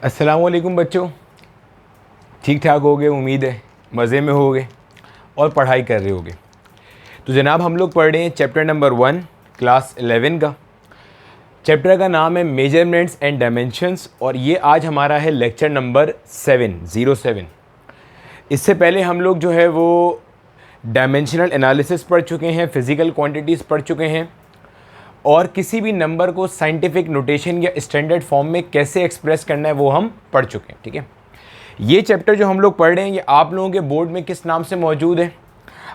अस्सलाम वालेकुम बच्चों, ठीक ठाक होगे, उम्मीद है मज़े में होगे और पढ़ाई कर रहे होगे। तो जनाब हम लोग पढ़ रहे हैं चैप्टर नंबर 1 क्लास 11 का। चैप्टर का नाम है मेजरमेंट्स एंड डायमेंशंस और ये आज हमारा है लेक्चर नंबर 707। इससे पहले हम लोग जो है वो डायमेंशनल एनालिसिस पढ़ चुके हैं, फ़िज़िकल क्वांटिटीज़ पढ़ चुके हैं और किसी भी नंबर को साइंटिफिक नोटेशन या स्टैंडर्ड फॉर्म में कैसे एक्सप्रेस करना है वो हम पढ़ चुके हैं। ठीक है, ये चैप्टर जो हम लोग पढ़ रहे हैं ये आप लोगों के बोर्ड में किस नाम से मौजूद है?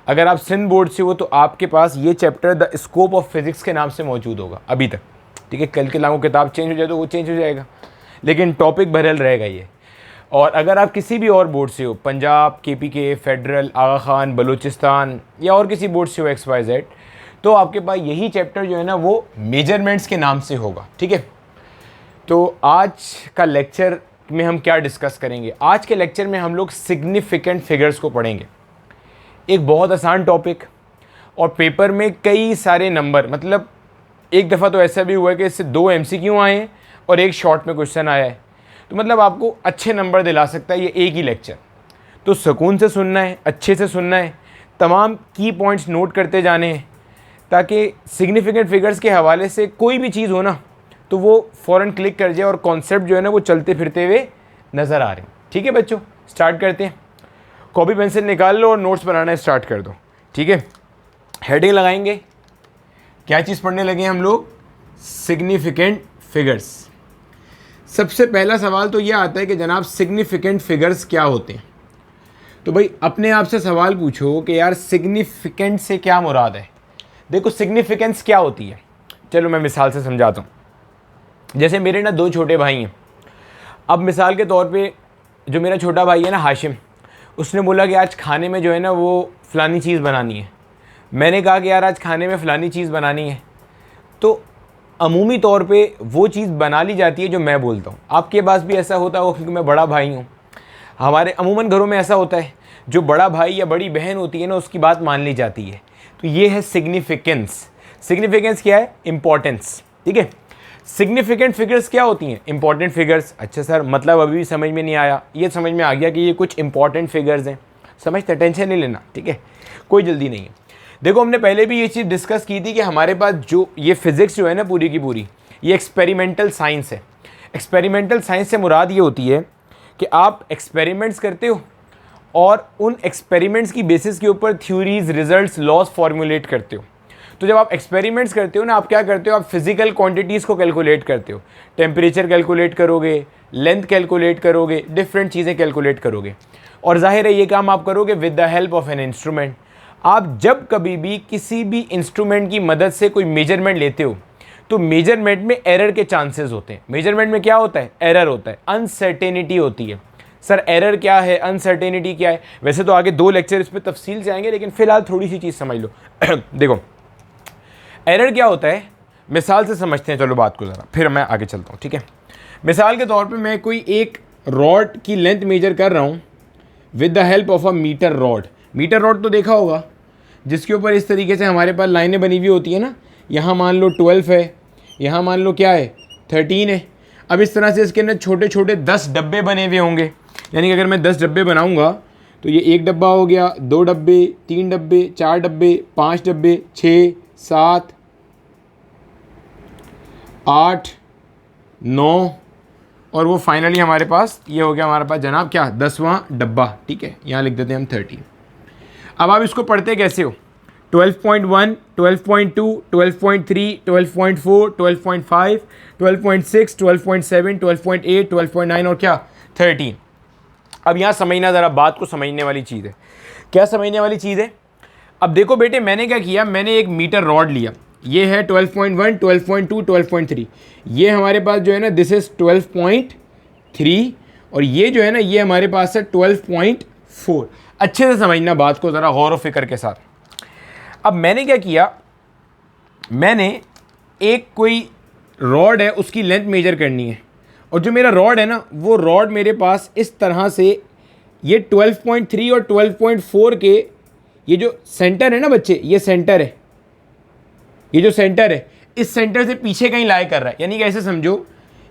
अगर आप सिंध बोर्ड से हो तो आपके पास ये chapter the scope of physics के नाम से मौजूद होगा अभी तक। ठीक है, कल के लागू किताब चेंज हो जाए तो वो चेंज हो जाएगा, लेकिन टॉपिक भरल रहेगा ये। और अगर आप किसी भी और बोर्ड से हो, पंजाब, KPK, फेडरल, आगा खान, बलूचिस्तान या और किसी बोर्ड से हो XYZ, तो आपके पास यही चैप्टर जो है ना वो मेजरमेंट्स के नाम से होगा। ठीक है, तो आज का लेक्चर में हम क्या डिस्कस करेंगे? आज के लेक्चर में हम लोग सिग्निफिकेंट फिगर्स को पढ़ेंगे। एक बहुत आसान टॉपिक और पेपर में कई सारे नंबर, मतलब एक दफ़ा तो ऐसा भी हुआ है कि इससे 2 MCQ आए हैं और एक शॉर्ट में क्वेश्चन आया है, तो मतलब आपको अच्छे नंबर दिला सकता है ये एक ही लेक्चर। तो सुकून से सुनना है, अच्छे से सुनना है, तमाम की पॉइंट्स नोट करते जाने हैं ताकि सिग्निफिकेंट फिगर्स के हवाले से कोई भी चीज़ हो ना तो वो फ़ौरन क्लिक कर जाए और कॉन्सेप्ट जो है ना वो चलते फिरते हुए नज़र आ रहे हैं। ठीक है बच्चों, स्टार्ट करते हैं। कॉपी पेंसिल निकाल लो और नोट्स बनाना स्टार्ट कर दो। ठीक है, हेडिंग लगाएंगे। क्या चीज़ पढ़ने लगे हम लोग? Significant figures. सबसे पहला सवाल तो ये आता है कि जनाब सिग्निफिकेंट फिगर्स क्या होते हैं? तो भाई अपने आप से सवाल पूछो कि यार सिग्निफिकेंट से क्या मुराद है। देखो सिग्निफिकेंस क्या होती है, चलो मैं मिसाल से समझाता हूँ। जैसे मेरे ना 2 छोटे भाई हैं। अब मिसाल के तौर पे जो मेरा छोटा भाई है ना हाशिम, उसने बोला कि आज खाने में जो है ना वो फ़लानी चीज़ बनानी है। मैंने कहा कि यार आज खाने में फ़लानी चीज़ बनानी है, तो अमूमी तौर पे वो चीज़ बना ली जाती है जो मैं बोलता हूँ। आपके पास भी ऐसा होता होगा क्योंकि मैं बड़ा भाई हूँ। हमारे अमूमन घरों में ऐसा होता है, जो बड़ा भाई या बड़ी बहन होती है ना उसकी बात मान ली जाती है। तो ये है सिग्निफिकेंस। सिग्निफिकेंस क्या है? इम्पॉर्टेंस। ठीक है, सिग्निफिकेंट फिगर्स क्या होती हैं? Important figures. अच्छा सर, मतलब अभी भी समझ में नहीं आया। ये समझ में आ गया कि ये कुछ इंपॉर्टेंट फिगर्स हैं, समझते, टेंशन नहीं लेना। ठीक है, कोई जल्दी नहीं है। देखो हमने पहले भी ये चीज़ डिस्कस की थी कि हमारे पास जो ये फिज़िक्स जो है ना पूरी की पूरी ये एक्सपेरिमेंटल साइंस है। एक्सपेरिमेंटल साइंस से मुराद ये होती है कि आप एक्सपेरिमेंट्स करते हो और उन एक्सपेरिमेंट्स की बेसिस के ऊपर थ्योरीज, रिजल्ट्स, लॉज फॉर्मुलेट करते हो। तो जब आप एक्सपेरिमेंट्स करते हो ना, आप क्या करते हो? आप फिजिकल क्वांटिटीज़ को कैलकुलेट करते हो। टेम्परेचर कैलकुलेट करोगे, लेंथ कैलकुलेट करोगे, डिफरेंट चीज़ें कैलकुलेट करोगे। और जाहिर है ये काम आप करोगे with the help of an instrument. आप जब कभी भी किसी भी इंस्ट्रूमेंट की मदद से कोई मेजरमेंट लेते हो तो मेजरमेंट में एरर के चांसेस होते हैं। मेजरमेंट में क्या होता है? एरर होता है, अनसर्टेनिटी होती है। सर एरर क्या है, अनसर्टेनिटी क्या है? वैसे तो आगे 2 लेक्चर इस पर तफसील से आएंगे, लेकिन फ़िलहाल थोड़ी सी चीज़ समझ लो। देखो एरर क्या होता है, मिसाल से समझते हैं चलो बात को ज़रा, फिर मैं आगे चलता हूँ। ठीक है, मिसाल के तौर पे मैं कोई एक रॉड की लेंथ मेजर कर रहा हूँ with the help of a metre rod. Metre rod तो देखा होगा, जिसके ऊपर इस तरीके से हमारे पास लाइनें बनी हुई होती है ना। यहाँ मान लो 12 है, यहाँ मान लो क्या है 13 है। अब इस तरह से इसके अंदर छोटे छोटे 10 डब्बे बने हुए होंगे, यानी कि अगर मैं 10 डब्बे बनाऊँगा तो ये 1 डब्बा हो गया, 2 डब्बे, 3 डब्बे, 4 डब्बे, 5 डब्बे, 6, 7, 8, 9 और वो फाइनली हमारे पास ये हो गया हमारे पास जनाब क्या, 10वां डब्बा। ठीक है, यहाँ लिख देते हैं हम 13। अब आप इसको पढ़ते कैसे हो? 12.1, 12.2, 12.3, 12.4, 12.5, 12.6, 12.7, 12.8, 12.9 और क्या 13। अब यहाँ समझना, ज़रा बात को समझने वाली चीज़ है। क्या समझने वाली चीज़ है? अब देखो बेटे मैंने क्या किया, मैंने एक मीटर रॉड लिया, ये है 12.1, 12.2, 12.3। ये हमारे पास जो है ना दिस इज़ 12.3 और ये जो है ना ये हमारे पास है 12.4। अच्छे से समझना बात को ज़रा गौर व फिक्र के साथ। अब मैंने क्या किया, मैंने एक कोई रॉड है उसकी लेंथ मेजर करनी है और जो मेरा रॉड है ना वो रॉड मेरे पास इस तरह से ये 12.3 और 12.4 के ये जो सेंटर है ना बच्चे, ये सेंटर है, ये जो सेंटर है इस सेंटर से पीछे कहीं लाई कर रहा है। यानी कि ऐसे समझो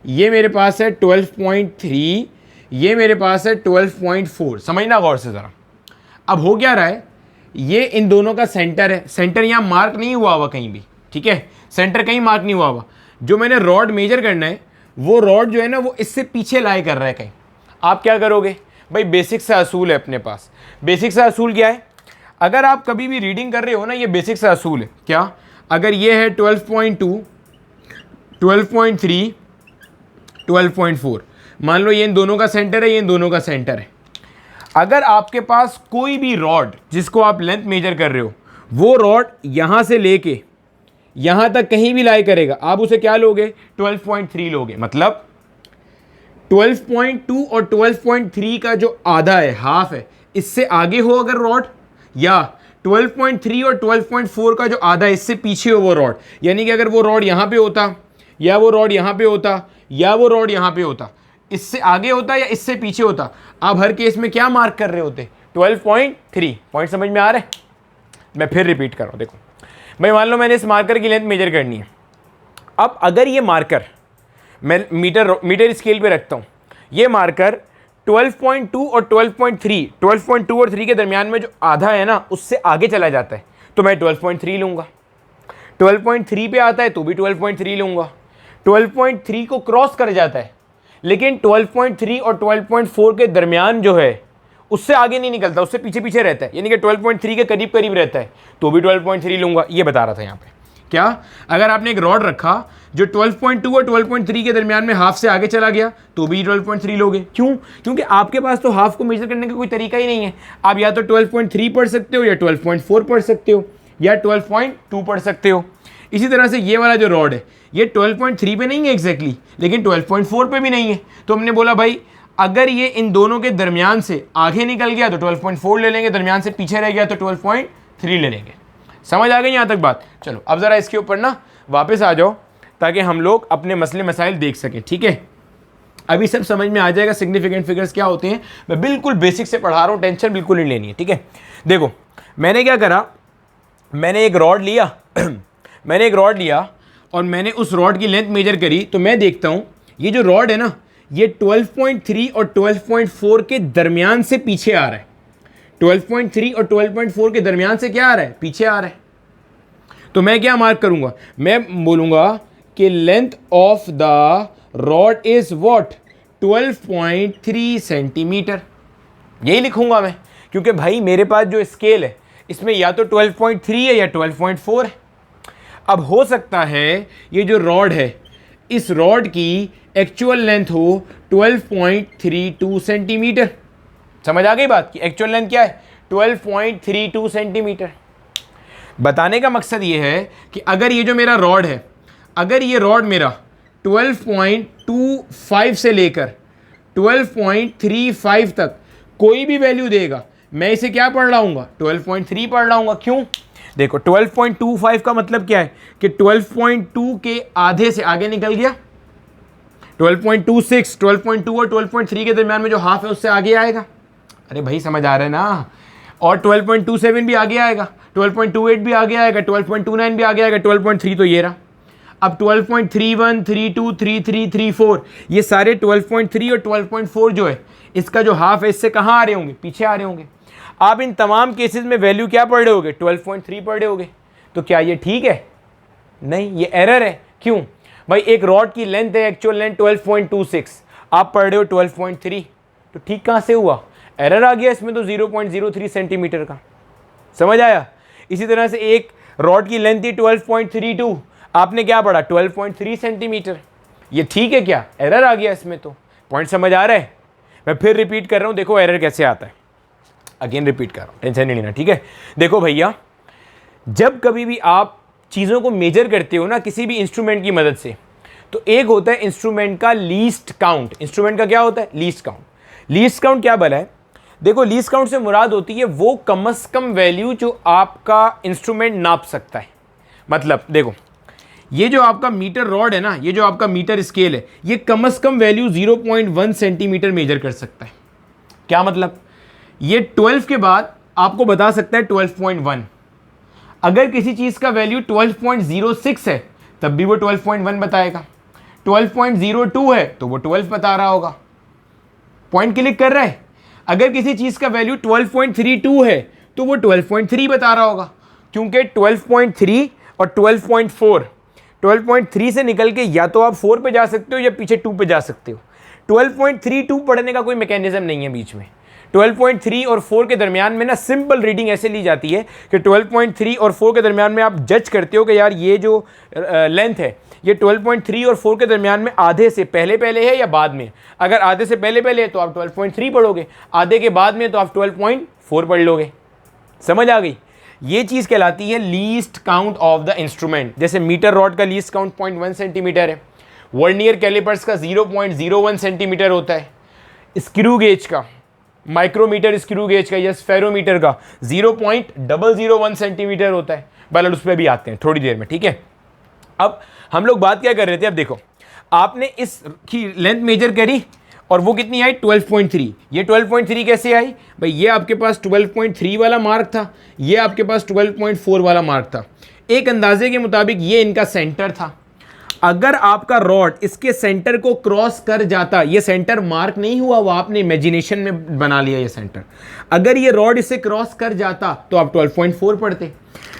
ये मेरे पास है 12.3, ये मेरे पास है 12.4। समझना गौर से ज़रा। अब हो क्या रहा है, ये इन दोनों का सेंटर है, सेंटर यहाँ मार्क नहीं हुआ हुआ कहीं भी, ठीक है, सेंटर कहीं मार्क नहीं हुआ हुआ। जो मैंने रॉड मेजर करना है वो रॉड जो है ना वो इससे पीछे लाई कर रहा है कहीं। आप क्या करोगे भाई, बेसिक सा असूल है अपने पास। बेसिक सा असूल क्या है, अगर आप कभी भी रीडिंग कर रहे हो ना, ये बेसिक सा असूल है क्या, अगर ये है 12.2, 12.3, 12.4, मान लो ये इन दोनों का सेंटर है, ये इन दोनों का सेंटर है। अगर आपके पास कोई भी रॉड जिसको आप लेंथ मेजर कर रहे हो, वो रॉड यहां से लेके यहां तक कहीं भी लाई करेगा, आप उसे क्या लोगे, 12.3 लोगे। मतलब 12.2 और 12.3 का जो आधा है, हाफ है, इससे आगे हो अगर रॉड, या 12.3 और 12.4 का जो आधा है इससे पीछे हो वो रॉड, यानी कि अगर वो रॉड यहां पे होता, या वो रॉड यहां पे होता, या वो रॉड यहां पे होता, इससे आगे होता या इससे पीछे होता, आप हर केस में क्या मार्क कर रहे होते, 12.3। पॉइंट समझ में आ रहा है? मैं फिर रिपीट कर रहा हूं, देखो भाई, मान लो मैंने इस मार्कर की लेंथ मेजर करनी है। अब अगर ये मार्कर मैं मीटर स्केल पे रखता हूँ, ये मार्कर 12.2 और 12.3, 12.2 और 3 के दरमियान में जो आधा है ना उससे आगे चला जाता है, तो मैं 12.3 लूँगा। 12.3 पे आता है तो भी 12.3 लूँगा। 12.3 को क्रॉस कर जाता है, लेकिन 12.3 और 12.4 के दरमियान जो है उससे आगे नहीं निकलता, उससे पीछे पीछे रहता है, यानी कि 12.3 के करीब करीब रहता है, तो भी 12.3 लूँगा। ये बता रहा था यहाँ पे क्या, अगर आपने एक रॉड रखा जो 12.2 और 12.3 के दरमियान में हाफ से आगे चला गया तो भी 12.3 लोगे। क्यों? क्योंकि आपके पास तो हाफ को मेजर करने का कोई तरीका ही नहीं है। आप या तो 12.3 पढ़ सकते हो, या 12.4 पढ़ सकते हो, या 12.2 पढ़ सकते हो। इसी तरह से ये वाला जो रॉड है ये 12.3 पे नहीं है एग्जैक्टली, लेकिन 12.4 पे भी नहीं है, तो हमने बोला भाई अगर ये इन दोनों के दरमियान से आगे निकल गया तो 12.4 ले लेंगे, दरमियान से पीछे रह गया तो 12.3 ले लेंगे। समझ आ गई यहाँ तक बात? चलो अब ज़रा इसके ऊपर ना वापस आ जाओ ताकि हम लोग अपने मसले मसाइल देख सकें, ठीक है? अभी सब समझ में आ जाएगा सिग्निफिकेंट फिगर्स क्या होते हैं। मैं बिल्कुल बेसिक से पढ़ा रहा हूँ, टेंशन बिल्कुल नहीं लेनी है, ठीक है? देखो मैंने क्या करा, मैंने एक रॉड लिया मैंने एक रॉड लिया और मैंने उस रॉड की लेंथ मेजर करी, तो मैं देखता हूँ ये जो रॉड है ना ये 12.3 और 12.4 के दरमियान से पीछे आ रहा है। 12.3 और 12.4 के दरमियान से क्या आ रहा है, पीछे आ रहा है। तो मैं क्या मार्क करूंगा, मैं बोलूंगा कि length of the rod is what, 12.3 centimetre. यही लिखूंगा मैं, क्योंकि भाई मेरे पास जो स्केल है इसमें या तो 12.3 है या 12.4 है। अब हो सकता है ये जो रॉड है इस रॉड की एक्चुअल लेंथ हो 12.32 सेंटीमीटर। समझ आ गई बात की एक्चुअल लेंथ क्या है, 12.32 सेंटीमीटर। बताने का मकसद ये है कि अगर ये जो मेरा रॉड है, अगर ये रॉड मेरा 12.25 से लेकर 12.35 तक कोई भी वैल्यू देगा, मैं इसे क्या पढ़ लाऊंगा, 12.3 पढ़ लाऊंगा। क्यों? देखो 12.25 का मतलब क्या है कि 12.2 के आधे से आगे निकल गया, 12.26, 12.2 और 12.3 के दरमियान में जो हाफ है उससे आगे आएगा। अरे भाई समझ आ रहा है ना? और 12.27 भी आगे आएगा, 12.28 भी आगे आएगा, 12.29 भी आगे आएगा, 12.3 तो ये रहा। अब 12.31, 32, 33, 34 ये सारे 12.3 और 12.4 जो है इसका जो हाफ है इससे कहाँ आ रहे होंगे, पीछे आ रहे होंगे। आप इन तमाम केसेस में वैल्यू क्या पढ़ रहे होगे, 12.3 पढ़ रहे होगे। तो क्या ये ठीक है? नहीं, ये एरर है। क्यों भाई? एक रॉड की लेंथ है एक्चुअल लेंथ 12.26, आप पढ़ रहे हो 12.3, तो ठीक कहाँ से हुआ? एरर आ गया इसमें तो 0.03 सेंटीमीटर का। समझ आया? इसी तरह से एक रॉड की लेंथ थी 12.32, आपने क्या पढ़ा, 12.3 सेंटीमीटर। ये ठीक है क्या? एरर आ गया इसमें तो। पॉइंट समझ आ रहा है? मैं फिर रिपीट कर रहा हूँ, देखो एरर कैसे आता है। अगेन रिपीट कर रहा हूँ, टेंशन नहीं लेना, ठीक है? देखो भैया, जब कभी भी आप चीज़ों को मेजर करते हो ना किसी भी इंस्ट्रूमेंट की मदद से, तो एक होता है इंस्ट्रूमेंट का लीस्ट काउंट। इंस्ट्रूमेंट का क्या होता है? Least count. लीस्ट काउंट क्या भला है? देखो लीस्ट काउंट से मुराद होती है वो कम से कम वैल्यू जो आपका इंस्ट्रूमेंट नाप सकता है। मतलब देखो ये जो आपका मीटर रॉड है ना, ये जो आपका मीटर स्केल है, ये कम से कम वैल्यू 0.1 सेंटीमीटर मेजर कर सकता है। क्या मतलब? ये 12 के बाद आपको बता सकता है 12.1। अगर किसी चीज़ का वैल्यू 12.06 है तब भी वो 12.1 बताएगा, 12.02 है तो वो 12 बता रहा होगा। पॉइंट क्लिक कर रहा है। अगर किसी चीज़ का वैल्यू 12.32 है तो वो 12.3 बता रहा होगा, क्योंकि 12.3 और 12.4, 12.3 से निकल के या तो आप 4 पे जा सकते हो या पीछे 2 पे जा सकते हो। 12.32 पढ़ने का कोई मैकेनिज्म नहीं है बीच में। 12.3 और 4 के दरमियान में ना सिंपल रीडिंग ऐसे ली जाती है कि 12.3 और 4 के दरमियान में आप जज करते हो कि यार ये जो लेंथ है ये 12.3 और 4 के दरमियान में आधे से पहले पहले है या बाद में। अगर आधे से पहले पहले है तो आप 12.3 पढ़ोगे, आधे के बाद में तो आप 12.4 पढ़ लोगे। समझ आ गई? ये चीज़ कहलाती है least count of the instrument. जैसे मीटर रॉड का लीस्ट काउंट 0.1 सेंटीमीटर है, वर्नियर कैलिपर्स का 0.01 सेंटीमीटर होता है, स्क्रू गेज का, माइक्रोमीटर स्क्रू गेज का या स्फेरोमीटर का 0.001 सेंटीमीटर होता है। बल उस पर भी आते हैं थोड़ी देर में, ठीक है। अब हम लोग बात क्या कर रहे थे, अब देखो आपने इसकी लेंथ मेजर करी और वो कितनी आई 12.3। ये 12.3 कैसे आई भाई? ये आपके पास 12.3 वाला मार्क था, ये आपके पास 12.4 वाला मार्क था। एक अंदाजे के मुताबिक ये इनका सेंटर था। अगर आपका रॉड इसके सेंटर को क्रॉस कर जाता, ये सेंटर मार्क नहीं हुआ, वो आपने इमेजिनेशन में बना लिया ये सेंटर। अगर ये रॉड इसे क्रॉस कर जाता तो आप 12.4 पढ़ते,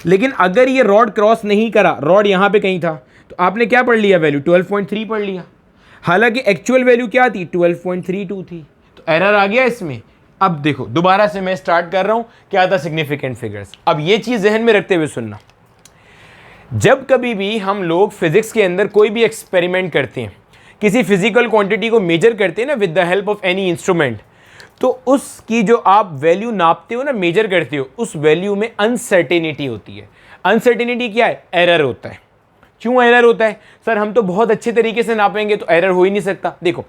लेकिन अगर ये रॉड क्रॉस नहीं करा, रॉड यहाँ पे कहीं था, तो आपने क्या पढ़ लिया? वैल्यू 12.3 पढ़ लिया। हालांकि एक्चुअल वैल्यू क्या थी? 12.32 थी। तो एरर आ गया इसमें। अब देखो दोबारा से मैं स्टार्ट कर रहा हूँ, क्या था सिग्निफिकेंट फिगर्स। अब ये चीज़ जहन में रखते हुए सुनना, जब कभी भी हम लोग फिजिक्स के अंदर कोई भी एक्सपेरिमेंट करते हैं, किसी फिजिकल क्वांटिटी को मेजर करते हैं ना with the help of any instrument, तो उसकी जो आप वैल्यू नापते हो ना, मेजर करते हो, उस वैल्यू में अनसर्टेनिटी होती है। अनसर्टेनिटी क्या है? एरर होता है। क्यों एरर होता है? सर हम तो बहुत अच्छे तरीके से नापेंगे तो एरर हो ही नहीं सकता। देखो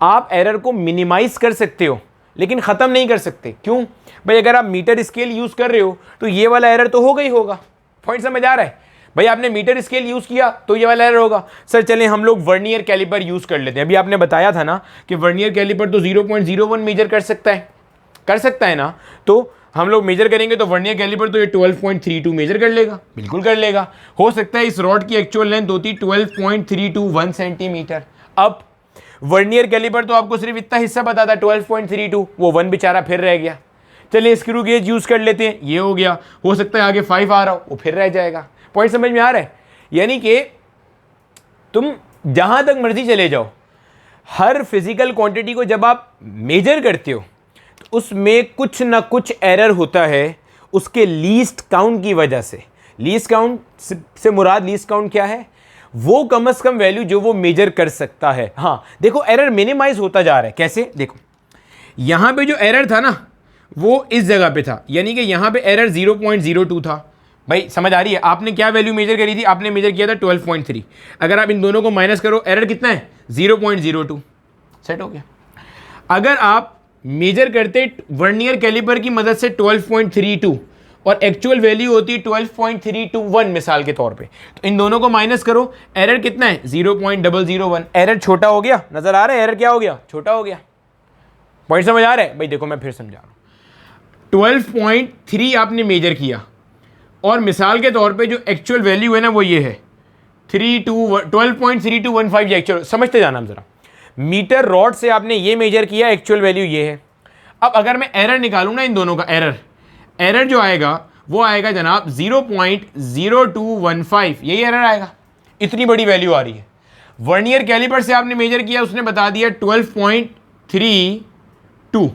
आप एरर को मिनिमाइज कर सकते हो लेकिन ख़त्म नहीं कर सकते। क्यों भाई? अगर आप मीटर स्केल यूज़ कर रहे हो तो ये वाला एरर तो होगा ही होगा। पॉइंट समझ आ रहा है भाई? आपने मीटर स्केल यूज़ किया तो ये वाला एरर होगा। सर चलें हम लोग वर्नियर कैलिपर यूज़ कर लेते हैं। अभी आपने बताया था ना कि वर्नियर कैलिपर तो 0.01 मेजर कर सकता है ना, तो हम लोग मेजर करेंगे तो वर्नियर कैलिपर तो ये 12.32 मेजर कर लेगा। बिल्कुल कर लेगा। हो सकता है इस रॉड की एक्चुअल लेंथ होती 12.321 सेंटीमीटर। अब वर्नियर कैलिपर तो आपको सिर्फ इतना हिस्सा पता था 12.32, वो 1 बेचारा फिर रह गया। चलिए स्क्रू गेज यूज़ कर लेते हैं, ये हो गया। हो सकता है आगे 5 आ रहा हो, वो फिर रह जाएगा। पॉइंट समझ में आ रहा है? यानी कि तुम जहाँ तक मर्जी चले जाओ, हर फिजिकल क्वांटिटी को जब आप मेजर करते हो उसमें कुछ ना कुछ एरर होता है, उसके लीस्ट काउंट की वजह से। लीस्ट काउंट से मुराद, लीस्ट काउंट क्या है? वो कम से कम वैल्यू जो वो मेजर कर सकता है। हाँ देखो एरर मिनिमाइज होता जा रहा है। कैसे? देखो यहाँ पे जो एरर था ना वो इस जगह पे था, यानी कि यहाँ पे एरर 0.02 था। भाई समझ आ रही है? आपने क्या वैल्यू मेजर करी थी? आपने मेजर किया था 12.3। अगर आप इन दोनों को माइनस करो, एरर कितना है? 0.02। सेट हो गया। अगर आप मेजर करते वर्नियर कैलिपर की मदद से 12.32 और एक्चुअल वैल्यू होती है 12.321 मिसाल के तौर पे, तो इन दोनों को माइनस करो, एरर कितना है? 0.001। एरर छोटा हो गया। नजर आ रहा है? एरर क्या हो गया? छोटा हो गया। पॉइंट समझ आ रहा है? भाई देखो मैं फिर समझा रहा हूँ। 12.3 आपने मेजर किया और मिसाल के तौर पे जो एक्चुअल वैल्यू है ना वो ये है 12.3215। एक्चुअल समझते जाना हम जरा। मीटर रॉड से आपने ये मेजर किया, एक्चुअल वैल्यू ये है। अब अगर मैं एरर निकालूं ना इन दोनों का, एरर जो आएगा वो आएगा जनाब 0.0215। यही एरर आएगा। इतनी बड़ी वैल्यू आ रही है। वर्नियर कैलिपर से आपने मेजर किया, उसने बता दिया 12.32।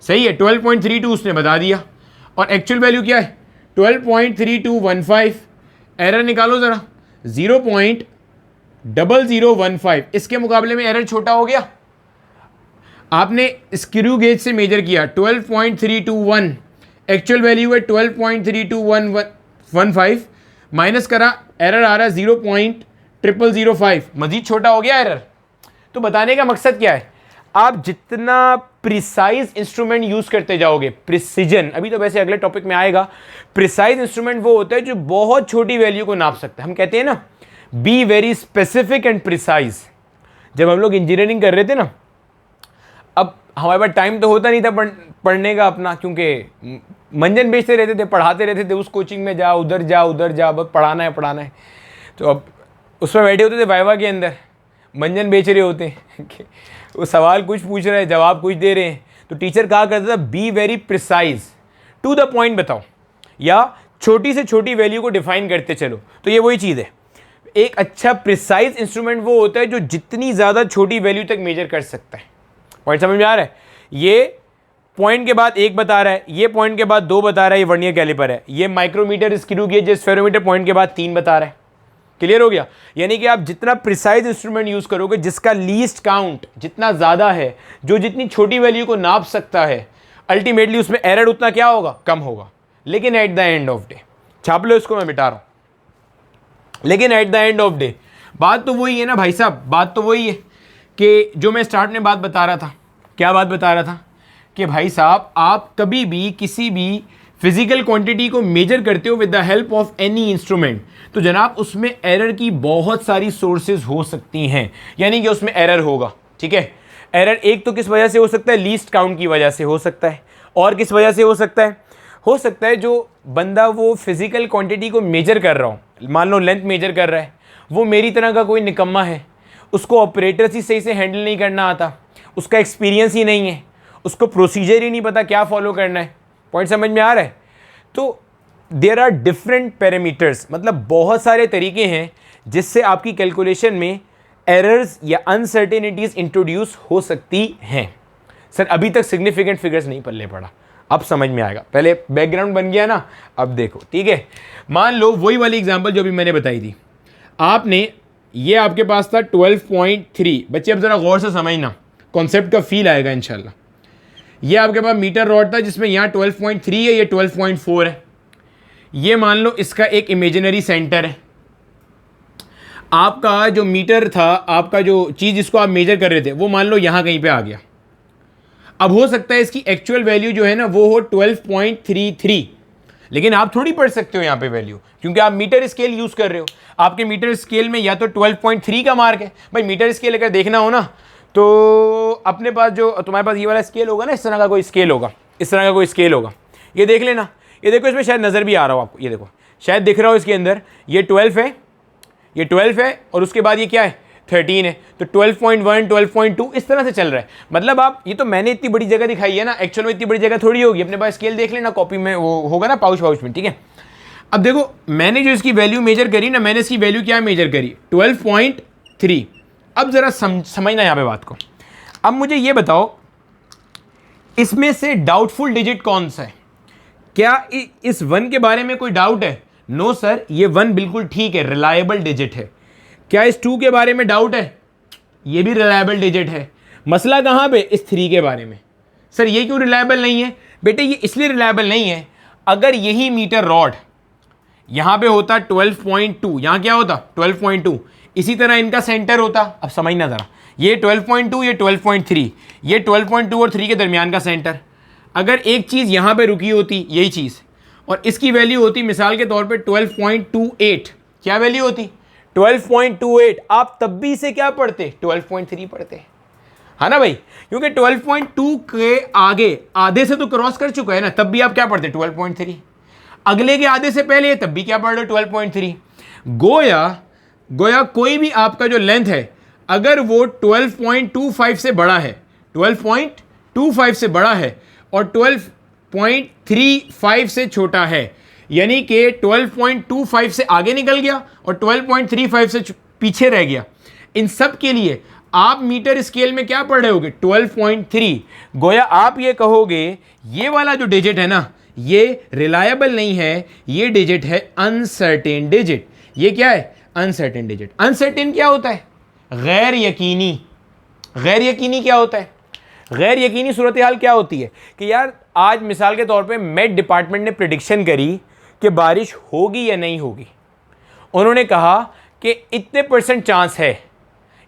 सही है, 12.32 उसने बता दिया और एक्चुअल वैल्यू क्या है? 12.3215। एरर निकालो ज़रा, 0.0015। इसके मुकाबले में एरर छोटा हो गया। आपने स्क्रू गेज से मेजर किया 12.321, एक्चुअल वैल्यू है 12.3215, माइनस करा, एरर आ रहा है 0.0005। मजीद छोटा हो गया एरर। तो बताने का मकसद क्या है? आप जितना प्रिसाइज इंस्ट्रूमेंट यूज करते जाओगे, प्रिसीजन, अभी तो वैसे अगले टॉपिक में आएगा। प्रिसाइज इंस्ट्रूमेंट वो होता है जो बहुत छोटी वैल्यू को नाप सकता है। हम कहते हैं ना be very specific and precise. जब हम लोग इंजीनियरिंग कर रहे थे ना, अब हमारे पास टाइम तो होता नहीं था पढ़ने का अपना, क्योंकि मंजन बेचते रहते थे, पढ़ाते रहते थे, उस कोचिंग में जा, उधर जा, बस पढ़ाना है। तो अब उसमें बैठे होते थे वाइवा के अंदर। मंजन बेच रहे होते हैं वो सवाल कुछ पूछ रहा है, जवाब कुछ दे रहे हैं, तो टीचर कहा करता था be very precise, to the point बताओ, या छोटी से छोटी वैल्यू को डिफाइन करते चलो। तो ये वही चीज़ है, एक अच्छा प्रिसाइज इंस्ट्रूमेंट वो होता है जो जितनी ज़्यादा छोटी वैल्यू तक मेजर कर सकता है। पॉइंट समझ में आ रहा है? ये पॉइंट के बाद 1 बता रहा है, ये पॉइंट के बाद 2 बता रहा है, ये वर्नियर कैलिपर है, ये micrometer, screw gauge, spherometer point के बाद 3 बता रहा है। क्लियर हो गया? यानी कि आप जितना प्रिसाइज इंस्ट्रूमेंट यूज़ करोगे, जिसका लीस्ट काउंट जितना ज़्यादा है, जो जितनी छोटी वैल्यू को नाप सकता है, अल्टीमेटली उसमें एरर उतना क्या होगा? कम होगा। लेकिन at the end of day, छाप लो इसको, मैं मिटा रहा हूँ, लेकिन at the end of day बात तो वही है ना भाई साहब, बात तो वही है कि जो मैं स्टार्ट में बात बता रहा था, क्या बात बता रहा था कि भाई साहब आप कभी भी किसी भी फिजिकल क्वांटिटी को मेजर करते हो with the help of any instrument, तो जनाब उसमें एरर की बहुत सारी सोर्सेज हो सकती हैं, यानी कि उसमें एरर होगा। ठीक है, एरर एक तो किस वजह से हो सकता है? लीस्ट काउंट की वजह से हो सकता है, और किस वजह से हो सकता है? हो सकता है जो बंदा वो फिजिकल क्वांटिटी को मेजर कर रहा हो, मान लो लेंथ मेजर कर रहा है, वो मेरी तरह का कोई निकम्मा है, उसको ऑपरेटर ही सही से हैंडल नहीं करना आता, उसका एक्सपीरियंस ही नहीं है, उसको प्रोसीजर ही नहीं पता क्या फॉलो करना है। पॉइंट समझ में आ रहा है? तो देयर आर डिफरेंट पैरामीटर्स, मतलब बहुत सारे तरीके हैं जिससे आपकी कैलकुलेशन में एरर्स या अनसर्टेनिटीज़ इंट्रोड्यूस हो सकती हैं। सर अभी तक सिग्निफिकेंट फिगर्स नहीं पल्ले पड़ा, अब समझ में आएगा, पहले बैकग्राउंड बन गया ना, अब देखो। ठीक है, मान लो वही वाली एग्जांपल जो भी मैंने बताई थी, आपने ये आपके पास था 12.3, बच्चे अब ज़रा गौर से समझना, कॉन्सेप्ट का फील आएगा इंशाल्लाह। ये आपके पास मीटर रॉड था जिसमें यहाँ 12.3 है, ये 12.4 है, ये मान लो इसका एक इमेजिनरी सेंटर है। आपका जो मीटर था, आपका जो चीज़ जिसको आप मेजर कर रहे थे, वो मान लो यहाँ कहीं पे आ गया। अब हो सकता है इसकी एक्चुअल वैल्यू जो है ना वो हो 12.33, लेकिन आप थोड़ी पढ़ सकते हो यहाँ पे वैल्यू, क्योंकि आप मीटर स्केल यूज़ कर रहे हो। आपके मीटर स्केल में या तो 12.3 का मार्क है, भाई मीटर स्केल अगर देखना हो ना तो अपने पास जो तुम्हारे पास ये वाला स्केल होगा ना, इस तरह का कोई स्केल होगा, इस तरह का कोई स्केल होगा, ये देख लेना, ये देखो इसमें शायद नज़र भी आ रहा हो आपको, ये देखो शायद दिख रहा हो इसके अंदर, ये 12 है, ये 12 है, और उसके बाद ये क्या है? 13 है, तो 12.1, 12.2 इस तरह से चल रहा है। मतलब आप, ये तो मैंने इतनी बड़ी जगह दिखाई है ना, एक्चुअल में इतनी बड़ी जगह थोड़ी होगी, अपने पास स्केल देख लेना, कॉपी में वो होगा ना पाउच में। ठीक है, अब देखो मैंने जो इसकी वैल्यू मेजर करी ना, मैंने इसकी वैल्यू क्या मेजर करी? 12.3। अब ज़रा समझना यहाँ पे बात को। अब मुझे ये बताओ, इसमें से डाउटफुल डिजिट कौन सा है? क्या इस 1 के बारे में कोई डाउट है? नो सर, ये 1 बिल्कुल ठीक है, रिलायबल डिजिट है। क्या इस 2 के बारे में डाउट है? ये भी रिलायबल डिजिट है। मसला कहाँ पे? इस 3 के बारे में। सर ये क्यों रिलायबल नहीं है? बेटे ये इसलिए रिलायबल नहीं है, अगर यही मीटर रॉड यहाँ पे होता 12.2, यहाँ क्या होता? 12.2, इसी तरह इनका सेंटर होता, अब समझना ज़रा, ये 12.2, ये 12.3, ये 12.2 और 3 के दरमियान का सेंटर, अगर एक चीज़ यहाँ पे रुकी होती, यही चीज़, और इसकी वैल्यू होती मिसाल के तौर पे 12.28, क्या वैल्यू होती? 12.28, आप तब भी इसे क्या पढ़ते? 12.3 पढ़ते, है ना भाई, क्योंकि 12.2 के आगे आधे से तो क्रॉस कर चुका है ना, तब भी आप क्या पढ़ते? 12.3। अगले के आधे से पहले तब भी क्या पढ़ रहे हो? 12.3। गोया कोई भी आपका जो लेंथ है, अगर वो 12.25 से बड़ा है, 12.25 से बड़ा है और 12.35 से छोटा है, यानी कि 12.25 से आगे निकल गया और 12.35 से पीछे रह गया, इन सब के लिए आप मीटर स्केल में क्या पढ़ रहे होगे? 12.3। गोया आप ये कहोगे ये वाला जो डिजिट है ना, ये रिलायबल नहीं है, ये डिजिट है अनसर्टेन डिजिट। ये क्या है? Uncertain digit. अनसर्टेन क्या होता है? गैर यकीनी। गैर यकीनी क्या होता है? गैर यकीनी सूरत हाल क्या होती है कि यार आज मिसाल के तौर पे मेट डिपार्टमेंट ने प्रेडिक्शन करी कि बारिश होगी या नहीं होगी, उन्होंने कहा कि इतने % चांस है,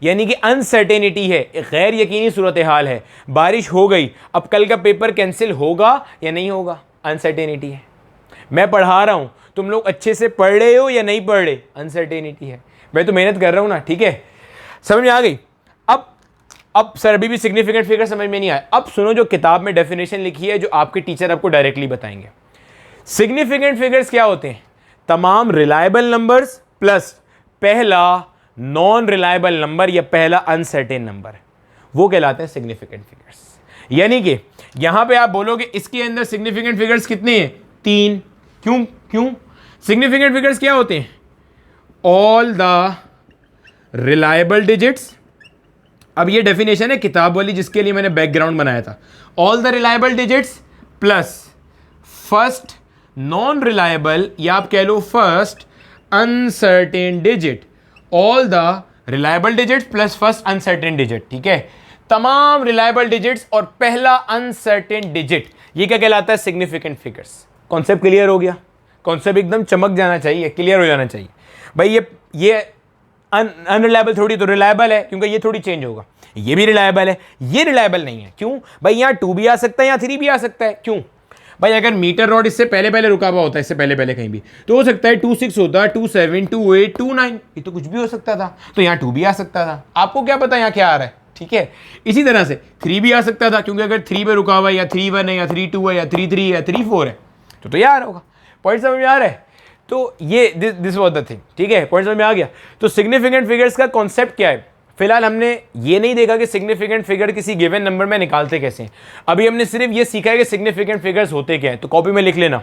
यानी कि अनसर्टेनिटी है, गैर यकीनी सूरत हाल है, बारिश हो गई, अब कल का पेपर कैंसिल होगा या नहीं होगा, अनसर्टेनिटी है। मैं पढ़ा रहा हूँ, तुम लोग अच्छे से पढ़ रहे हो या नहीं पढ़ रहे, अनसर्टेनिटी है। मैं तो मेहनत कर रहा हूँ ना, ठीक है, समझ में आ गई। अब सर अभी भी सिग्निफिकेंट फिगर समझ में नहीं आया। अब सुनो जो किताब में डेफिनेशन लिखी है, जो आपके टीचर आपको डायरेक्टली बताएंगे। सिग्निफिकेंट फिगर्स क्या होते हैं? तमाम रिलायबल नंबर्स प्लस पहला नॉन रिलायबल नंबर या पहला अनसर्टेन नंबर, वो कहलाते हैं सिग्निफिकेंट फिगर्स। यानी कि यहां पे आप बोलोगे इसके अंदर सिग्निफिकेंट फिगर्स कितने हैं? 3। क्यों क्यों? सिग्निफिकेंट फिगर्स क्या होते हैं? All the reliable digits. अब ये डेफिनेशन है किताब वाली जिसके लिए मैंने बैकग्राउंड बनाया था। All the reliable digits plus first non reliable, या आप कह लो first uncertain digit. All the reliable digits plus first uncertain digit, ठीक है। तमाम रिलायबल डिजिट्स और पहला अनसर्टेन डिजिट, ये क्या कहलाता है? Significant figures. कॉन्सेप्ट क्लियर हो गया? कॉन्सेप्ट एकदम चमक जाना चाहिए, क्लियर हो जाना चाहिए भाई। ये अनरिलायबल थोड़ी तो रिलायबल है, क्योंकि ये थोड़ी चेंज होगा। ये भी रिलायबल है, ये रिलायबल नहीं है। क्यों भाई? यहाँ 2 भी आ सकता है, यहाँ 3 भी आ सकता है। क्यों भाई? अगर मीटर रॉड इससे पहले रुका हुआ होता है, इससे पहले कहीं भी, तो हो सकता है 26 होता, 27, 28, 29, ये तो कुछ भी हो सकता था। तो यहाँ 2 भी आ सकता था। आपको क्या पता यहाँ क्या आ रहा है, ठीक है। इसी तरह से 3 भी आ सकता था, क्योंकि अगर 3 पे रुका हुआ है, या 3-1 है, या 3-2 है, या 3-3 है, या 3-4 है, तो यार होगा। पॉइंट समझ में आ रहा है? तो ये दिस वाज द थिंग, ठीक है। पॉइंट समझ में आ गया? तो सिग्निफिकेंट फिगर्स का कॉन्सेप्ट क्या है? फिलहाल हमने ये नहीं देखा कि सिग्निफिकेंट फिगर किसी गिवन नंबर में निकालते कैसे हैं। अभी हमने सिर्फ ये सीखा है कि सिग्निफिकेंट फिगर्स होते क्या है। तो कॉपी में लिख लेना,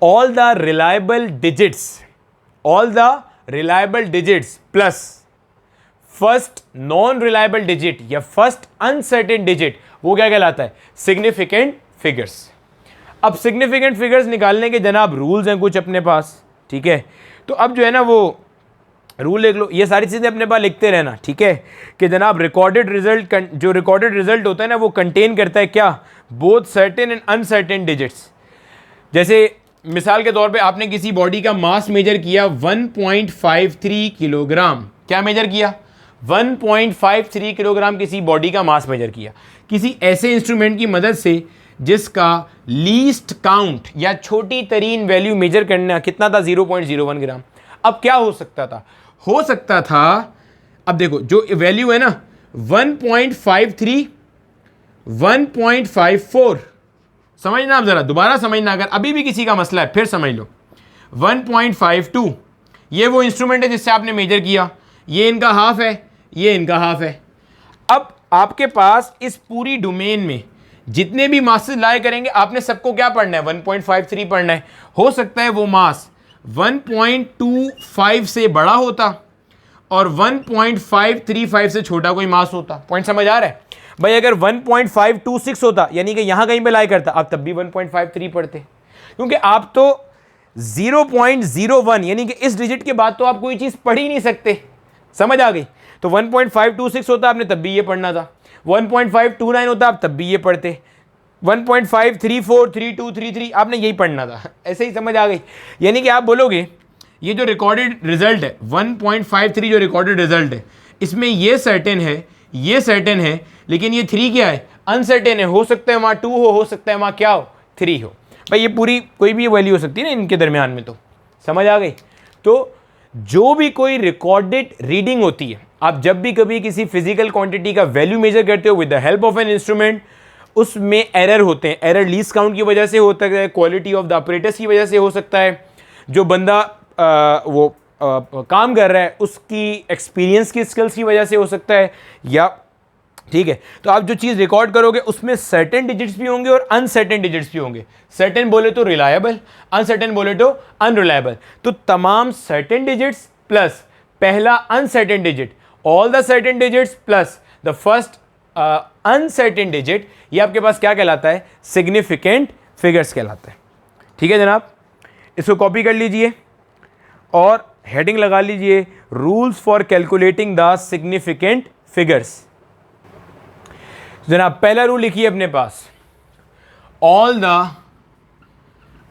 all the reliable digits, all the reliable digits plus first non reliable digit या फर्स्ट अनसर्टेन डिजिट, वो क्या कहलाता है? Significant figures. अब सिग्निफिकेंट फिगर्स निकालने के जनाब रूल्स हैं कुछ अपने पास, ठीक है। तो अब जो है ना वो रूल लिख लो, ये सारी चीज़ें अपने पास लिखते रहना, ठीक है। कि जनाब रिकॉर्डेड रिजल्ट, जो रिकॉर्डेड रिजल्ट होता है ना, वो कंटेन करता है क्या? Both certain and uncertain digits. जैसे मिसाल के तौर पे आपने किसी बॉडी का मास मेजर किया 1.53 किलोग्राम। क्या मेजर किया? 1.53 किलोग्राम किसी बॉडी का मास मेजर किया किसी ऐसे इंस्ट्रूमेंट की मदद से जिसका लीस्ट काउंट या छोटी तरीन वैल्यू मेजर करना कितना था? 0.01 ग्राम। अब क्या हो सकता था? हो सकता था, अब देखो जो वैल्यू है ना 1.53, 1.54, समझना आप जरा, दोबारा समझना, अगर अभी भी किसी का मसला है फिर समझ लो। 1.52 ये वो इंस्ट्रूमेंट है जिससे आपने मेजर किया, ये इनका हाफ है, ये इनका हाफ है। अब आपके पास इस पूरी डोमेन में जितने भी मासेस लाए करेंगे, आपने सबको क्या पढ़ना है? 1.53 पढ़ना है। हो सकता है वो मास 1.25 से बड़ा होता और 1.535 से छोटा कोई मास होता। पॉइंट समझ आ रहा है भाई? अगर 1.526 होता, यानी कि यहां कहीं पे लाई करता, आप तब भी 1.53 पढ़ते, क्योंकि आप तो 0.01 यानी कि इस डिजिट के बाद तो आप कोई चीज पढ़ ही नहीं सकते। समझ आ गई? तो 1.526 होता, आपने तब भी ये पढ़ना था। 1.529 होता, आप तब भी ये पढ़ते। 1.534, 32, 33 आपने यही पढ़ना था। ऐसे ही समझ आ गई? यानी कि आप बोलोगे ये जो रिकॉर्डेड रिजल्ट है 1.53 जो रिकॉर्डेड रिजल्ट है, इसमें ये सर्टेन है, ये सर्टेन है, लेकिन ये 3 क्या है? अनसर्टेन है। हो सकता है वहाँ 2 हो सकता है वहाँ क्या हो? 3 हो। भाई ये पूरी कोई भी वैल्यू हो सकती है ना इनके दरमियान में। तो समझ आ गई? तो जो भी कोई रिकॉर्डेड रीडिंग होती है, आप जब भी कभी किसी फिजिकल क्वांटिटी का वैल्यू मेजर करते हो with the help of an instrument, उसमें एरर होते हैं। एरर लीस्ट काउंट की वजह से होता है, क्वालिटी ऑफ द ऑपरेटर्स की वजह से हो सकता है, जो बंदा काम कर रहा है उसकी एक्सपीरियंस की स्किल्स की वजह से हो सकता है, या ठीक है। तो आप जो चीज़ रिकॉर्ड करोगे उसमें सर्टेन डिजिट्स भी होंगे और अनसर्टेन डिजिट्स भी होंगे। सर्टेन बोले तो रिलायबल, अनसर्टेन बोले तो अनरिलायबल। तो तमाम सर्टेन डिजिट्स प्लस पहला uncertain digit, all the certain digits plus the first uncertain digit, ये आपके पास क्या कहलाता है? सिग्निफिकेंट फिगर्स कहलाता है। ठीक है जनाब, इसको कॉपी कर लीजिए और हेडिंग लगा लीजिए, rules for calculating the significant figures. जनाब पहला रूल लिखिए अपने पास, all the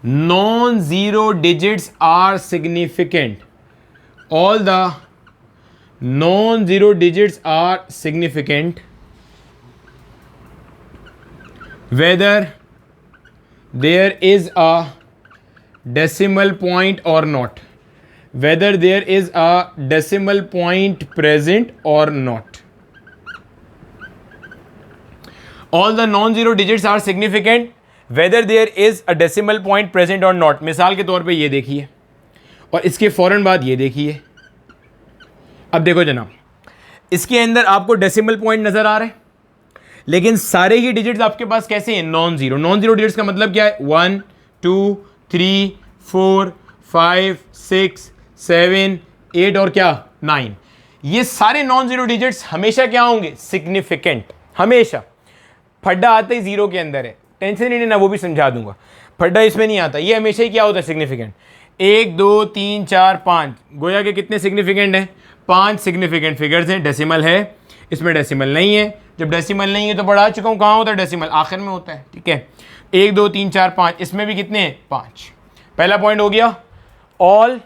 non zero digits are significant. All the non zero digits are significant whether there is a decimal point or not, whether there is a decimal point present or not. All the non-zero digits are significant whether there is a decimal point present or not. मिसाल के तौर पे ये देखिए और इसके फ़ौरन बाद ये देखिए, अब देखो जनाब, इसके अंदर आपको डेसिमल पॉइंट नज़र आ रहे हैं, लेकिन सारे ही डिजिट्स आपके पास कैसे हैं? Non zero. Non zero digits का मतलब क्या है? 1 2 3 4 5 6 7 8 और क्या 9। ये सारे नॉन ज़ीरो डिजिट्स हमेशा क्या होंगे? सिग्निफिकेंट। हमेशा फड्डा आता ही ज़ीरो के अंदर है, टेंशन ही नहीं ना, वो भी समझा दूंगा। फड्डा इसमें नहीं आता, ये हमेशा ही क्या होता है? सिग्निफिकेंट। 1 2 3 4 5, गोया के कितने सिग्निफिकेंट हैं? 5 सिग्निफिकेंट फिगर्स हैं। डेसिमल है, इसमें डेसिमल नहीं है। जब डेसिमल नहीं है तो पढ़ा चुका हूँ, कहाँ होता है डेसिमल? आखिर में होता है, ठीक है। 1 2 3 4 5, इसमें भी कितने हैं? 5। पहला पॉइंट हो गया। All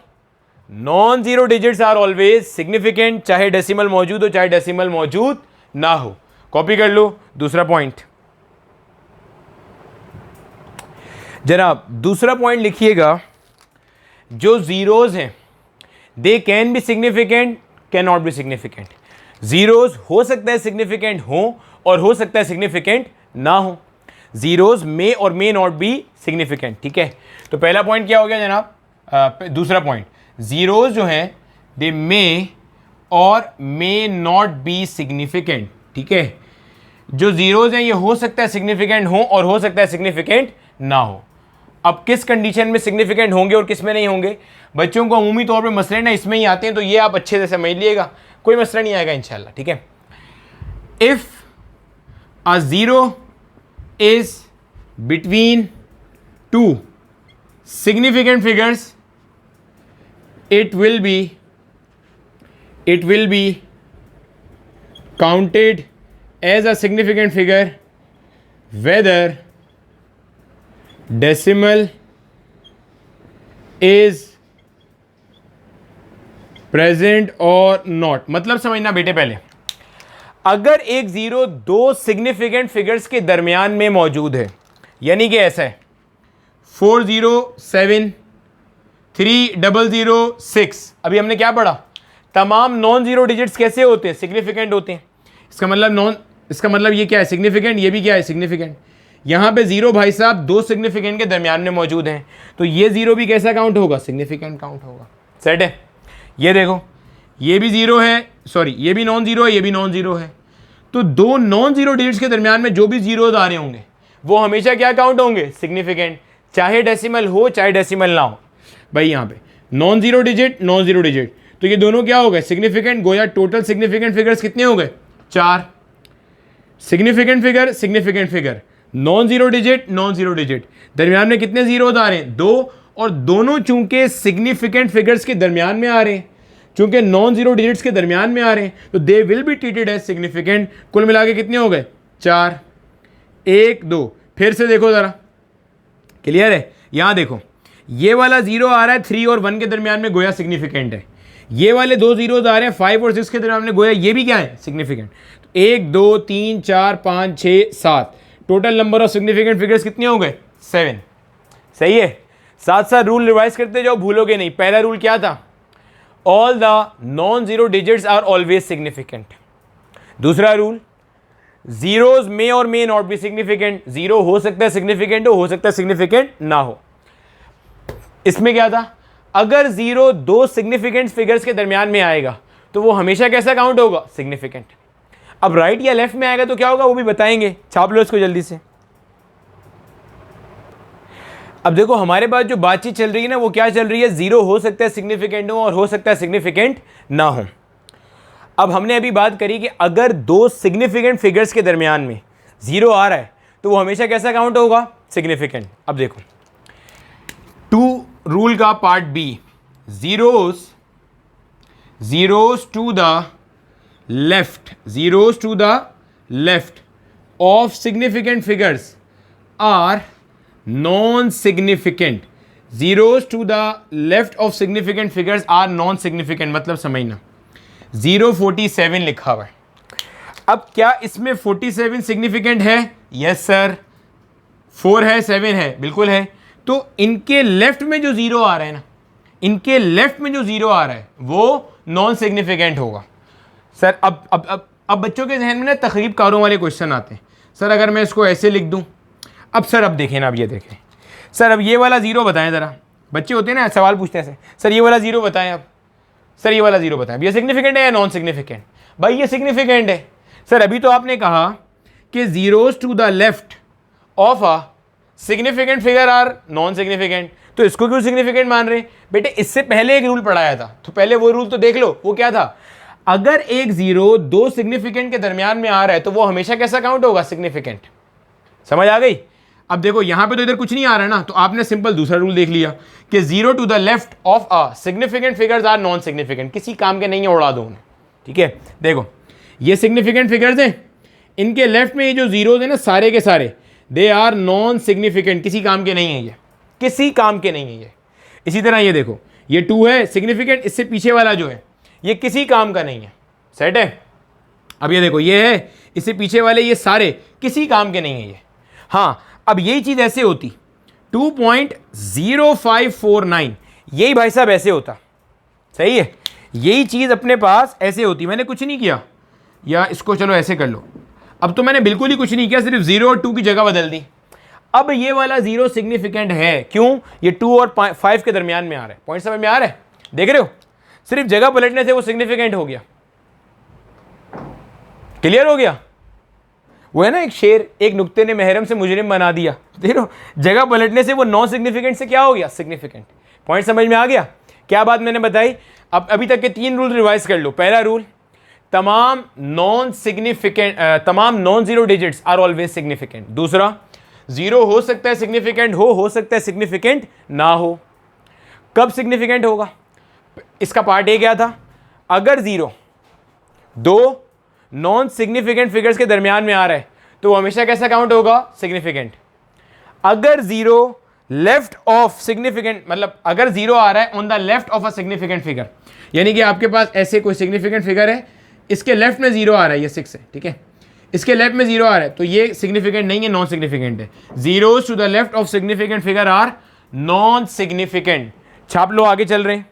non zero digits are always significant, चाहे डेसिमल मौजूद हो चाहे डेसिमल मौजूद ना हो। कॉपी कर लो। दूसरा पॉइंट जनाब, दूसरा पॉइंट लिखिएगा, जो जीरोज हैं they can be significant, can not be significant. Zeros हो सकता है सिग्निफिकेंट हो और हो सकता है सिग्निफिकेंट ना हो। जीरोज मे और मे नॉट बी सिग्निफिकेंट, ठीक है। तो पहला पॉइंट क्या हो गया जनाब? दूसरा पॉइंट, जीरोज जो हैं दे मे और मे नॉट बी सिग्निफिकेंट, ठीक है। जो जीरोज हैं ये हो सकता है सिग्निफिकेंट हो और हो सकता है सिग्निफिकेंट ना हो। अब किस कंडीशन में सिग्निफिकेंट होंगे और किस में नहीं होंगे? बच्चों को अमूमी तौर पे मसले ना इसमें ही आते हैं, तो ये आप अच्छे से समझ लीजिएगा, कोई मसला नहीं आएगा इंशाल्लाह, ठीक है। If a zero is between two significant figures, it will be counted as a significant figure whether decimal is present or not। मतलब समझना बेटे, पहले अगर एक जीरो दो सिग्निफिकेंट फिगर्स के दरमियान में मौजूद है, यानी कि ऐसा है 407 3006, अभी हमने क्या पढ़ा? तमाम नॉन जीरो डिजिट्स कैसे होते हैं? सिग्निफिकेंट होते हैं। इसका मतलब ये क्या है? सिग्निफिकेंट। ये भी क्या है? सिग्निफिकेंट। यहाँ पे जीरो भाई साहब दो सिग्निफिकेंट के दरमियान में मौजूद हैं, तो ये जीरो भी कैसा काउंट होगा? सिग्निफिकेंट काउंट होगा। सेट है? ये देखो, ये भी जीरो है, सॉरी ये भी नॉन जीरो है, ये भी नॉन जीरो है। तो दो नॉन जीरो डिजिट्स के दरमियान में जो भी जीरोज आ रहे होंगे वो हमेशा क्या काउंट होंगे? सिग्निफिकेंट, चाहे डेसिमल हो चाहे डेसिमल ना हो। भाई यहाँ पे non zero digit, non zero digit, तो ये दोनों क्या हो गए? सिग्निफिकेंट। गोया टोटल सिग्निफिकेंट फिगर्स कितने हो गए? 4। Significant figure, significant figure, non zero digit, non zero digit, दरमियान में कितने जीरो आ रहे हैं? 2। और दोनों चूंकि सिग्निफिकेंट फिगर्स के दरमियान में आ रहे हैं, चूंकि नॉन जीरो डिजिट्स के दरमियान में आ रहे हैं, तो they will be treated as significant. कुल मिला के कितने हो गए? 4। 1 2। फिर से देखो जरा, क्लियर है? यहां देखो, ये वाला जीरो आ रहा है 3 और 1 के दरमियान में, गोया सिग्निफिकेंट है। ये वाले दो जीरोज आ रहे हैं 5 और 6 के दरमियान में, गोया ये भी क्या है? Significant. 1 2 3 4 5 6 7, total number of significant figures कितने हो गए? 7। सही है? साथ साथ रूल रिवाइज करते जाओ, भूलोगे नहीं। पहला रूल क्या था? All the non zero digits are always significant. दूसरा रूल, जीरोज मे और may not be significant. Zero हो सकता है सिग्निफिकेंट हो सकता है सिग्निफिकेंट ना हो। इसमें क्या था? अगर जीरो दो सिग्निफिकेंट फिगर्स के दरमियान में आएगा तो वो हमेशा कैसा काउंट होगा? सिग्निफिकेंट। अब राइट या लेफ्ट में आएगा तो क्या होगा वो भी बताएंगे, छाप लो इसको जल्दी से। अब देखो हमारे पास जो बातचीत चल रही है ना, वो क्या चल रही है? जीरो हो सकता है सिग्निफिकेंट हो और हो सकता है सिग्निफिकेंट ना हो। अब हमने अभी बात करी कि अगर दो सिग्निफिकेंट फिगर्स के दरमियान में जीरो आ रहा है तो वो हमेशा कैसा काउंट होगा? सिग्निफिकेंट। अब देखो 2 रूल का part B, zeros to the left of significant figures are non significant. Zeros to the left of significant figures are non significant, मतलब समझना। 047 लिखा हुआ है। अब क्या इसमें 47 सिग्निफिकेंट है? Yes sir. 4 है, 7 है, बिल्कुल है। तो इनके लेफ्ट में जो जीरो आ रहा है ना, इनके लेफ्ट में जो जीरो आ रहा है वो नॉन सिग्निफिकेंट होगा। सर अब बच्चों के जहन में ना तकरीब कारों वाले क्वेश्चन आते हैं। सर अगर मैं इसको ऐसे लिख दूं, अब सर अब देखें ना, अब ये देखें सर, अब ये वाला जीरो बताएं ज़रा। बच्चे होते हैं ना, सवाल पूछते हैं सर ये वाला जीरो बताएं। अब सर ये वाला जीरो बताएं, ये सिग्निफिकेंट है या नॉन सिग्निफिकेंट? भाई ये सिग्निफिकेंट है सर। अभी तो आपने कहा कि zeros to the left of a significant figure are non significant, तो इसको क्यों सिग्निफिकेंट मान रहे? बेटे इससे पहले एक रूल पढ़ाया था, तो पहले वो रूल तो देख लो। वो क्या था? अगर एक जीरो दो सिग्निफिकेंट के दरमियान में आ रहा है तो वो हमेशा कैसा काउंट होगा? सिग्निफिकेंट। समझ आ गई? अब देखो यहां पे तो इधर कुछ नहीं आ रहा है ना, तो आपने सिंपल दूसरा रूल देख लिया कि zero to the left of a significant figures are non significant, किसी काम के नहीं है, उड़ा दो उन्हें। ठीक है, देखो ये सिग्निफिकेंट फिगर्स हैं, इनके लेफ्ट में ये जो जीरोज है ना सारे के सारे, दे आर नॉन सिग्निफिकेंट, किसी काम के नहीं है, ये किसी काम के नहीं है ये। इसी तरह ये देखो ये टू है सिग्निफिकेंट, इससे पीछे वाला जो है ये किसी काम का नहीं है। सेट है? अब ये देखो ये है, इससे पीछे वाले ये सारे किसी काम के नहीं है ये। हाँ, अब यही चीज ऐसे होती 2.0549, यही भाई साहब ऐसे होता। सही है, यही चीज अपने पास ऐसे होती। मैंने कुछ नहीं किया, या इसको चलो ऐसे कर लो। अब तो मैंने बिल्कुल ही कुछ नहीं किया, सिर्फ 0 और 2 की जगह बदल दी। अब ये वाला जीरो सिग्निफिकेंट है, क्यों? ये 2 और 5 के दरमियान में आ रहा है। पॉइंट समझ में आ रहा है? देख रहे हो, सिर्फ जगह पलटने से वो सिग्निफिकेंट हो गया। क्लियर हो गया? वो है ना एक शेर, एक नुक्ते ने महरम से मुजरिम बना दिया। देखो जगह पलटने से वो नॉन सिग्निफिकेंट से क्या हो गया? सिग्निफिकेंट। पॉइंट समझ में आ गया? क्या बात मैंने बताई? अब अभी तक के 3 रूल रिवाइज कर लो। पहला रूल, तमाम non zero digits are always significant. दूसरा, जीरो हो सकता है सिग्निफिकेंट हो सकता है सिग्निफिकेंट ना हो। कब सिग्निफिकेंट होगा? इसका पार्ट ए क्या था? अगर जीरो दो नॉन सिग्निफिकेंट फिगर्स के दरमियान में आ रहा है तो वो हमेशा कैसा काउंट होगा? सिग्निफिकेंट। अगर जीरो लेफ्ट ऑफ सिग्निफिकेंट, मतलब अगर जीरो आ रहा है on the left of a significant figure, यानी कि आपके पास ऐसे कोई सिग्निफिकेंट फिगर है, इसके लेफ्ट में जीरो आ रहा है, ये 6 है, ठीक है, इसके लेफ्ट में जीरो आ रहा है, तो ये सिग्निफिकेंट नहीं है, नॉन सिग्निफिकेंट है। Zeros to the left of significant figure are non significant. छाप लो, आगे चल रहे हैं।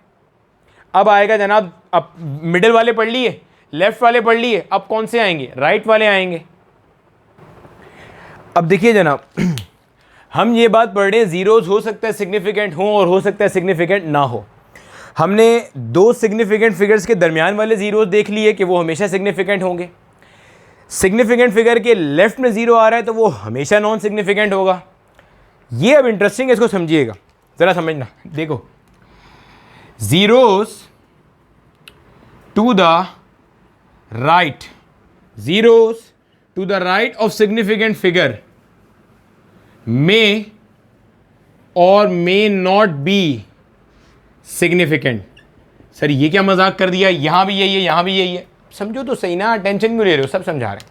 अब आएगा जनाब, अब मिडिल वाले पढ़ लिए, लेफ्ट वाले पढ़ लिए, अब कौन से आएंगे? राइट वाले आएंगे। अब देखिए जनाब, हम ये बात पढ़ रहे हैं जीरोस हो सकता है सिग्निफिकेंट हो और हो सकता है सिग्निफिकेंट ना हो। हमने दो सिग्निफिकेंट फिगर्स के दरमियान वाले जीरोस देख लिए कि वो हमेशा सिग्निफिकेंट होंगे। सिग्निफिकेंट फिगर के लेफ्ट में जीरो आ रहा है तो वो हमेशा नॉन सिग्निफिकेंट होगा। ये अब इंटरेस्टिंग है, इसको समझिएगा, जरा समझना। देखो, zeros to the right, zeros to the right of significant figure may और may not be significant. Sir ये क्या मजाक कर दिया, यहां भी यही है यहां भी यही है। समझो तो सही ना, टेंशन क्यों ले रहे हो, सब समझा रहे हैं।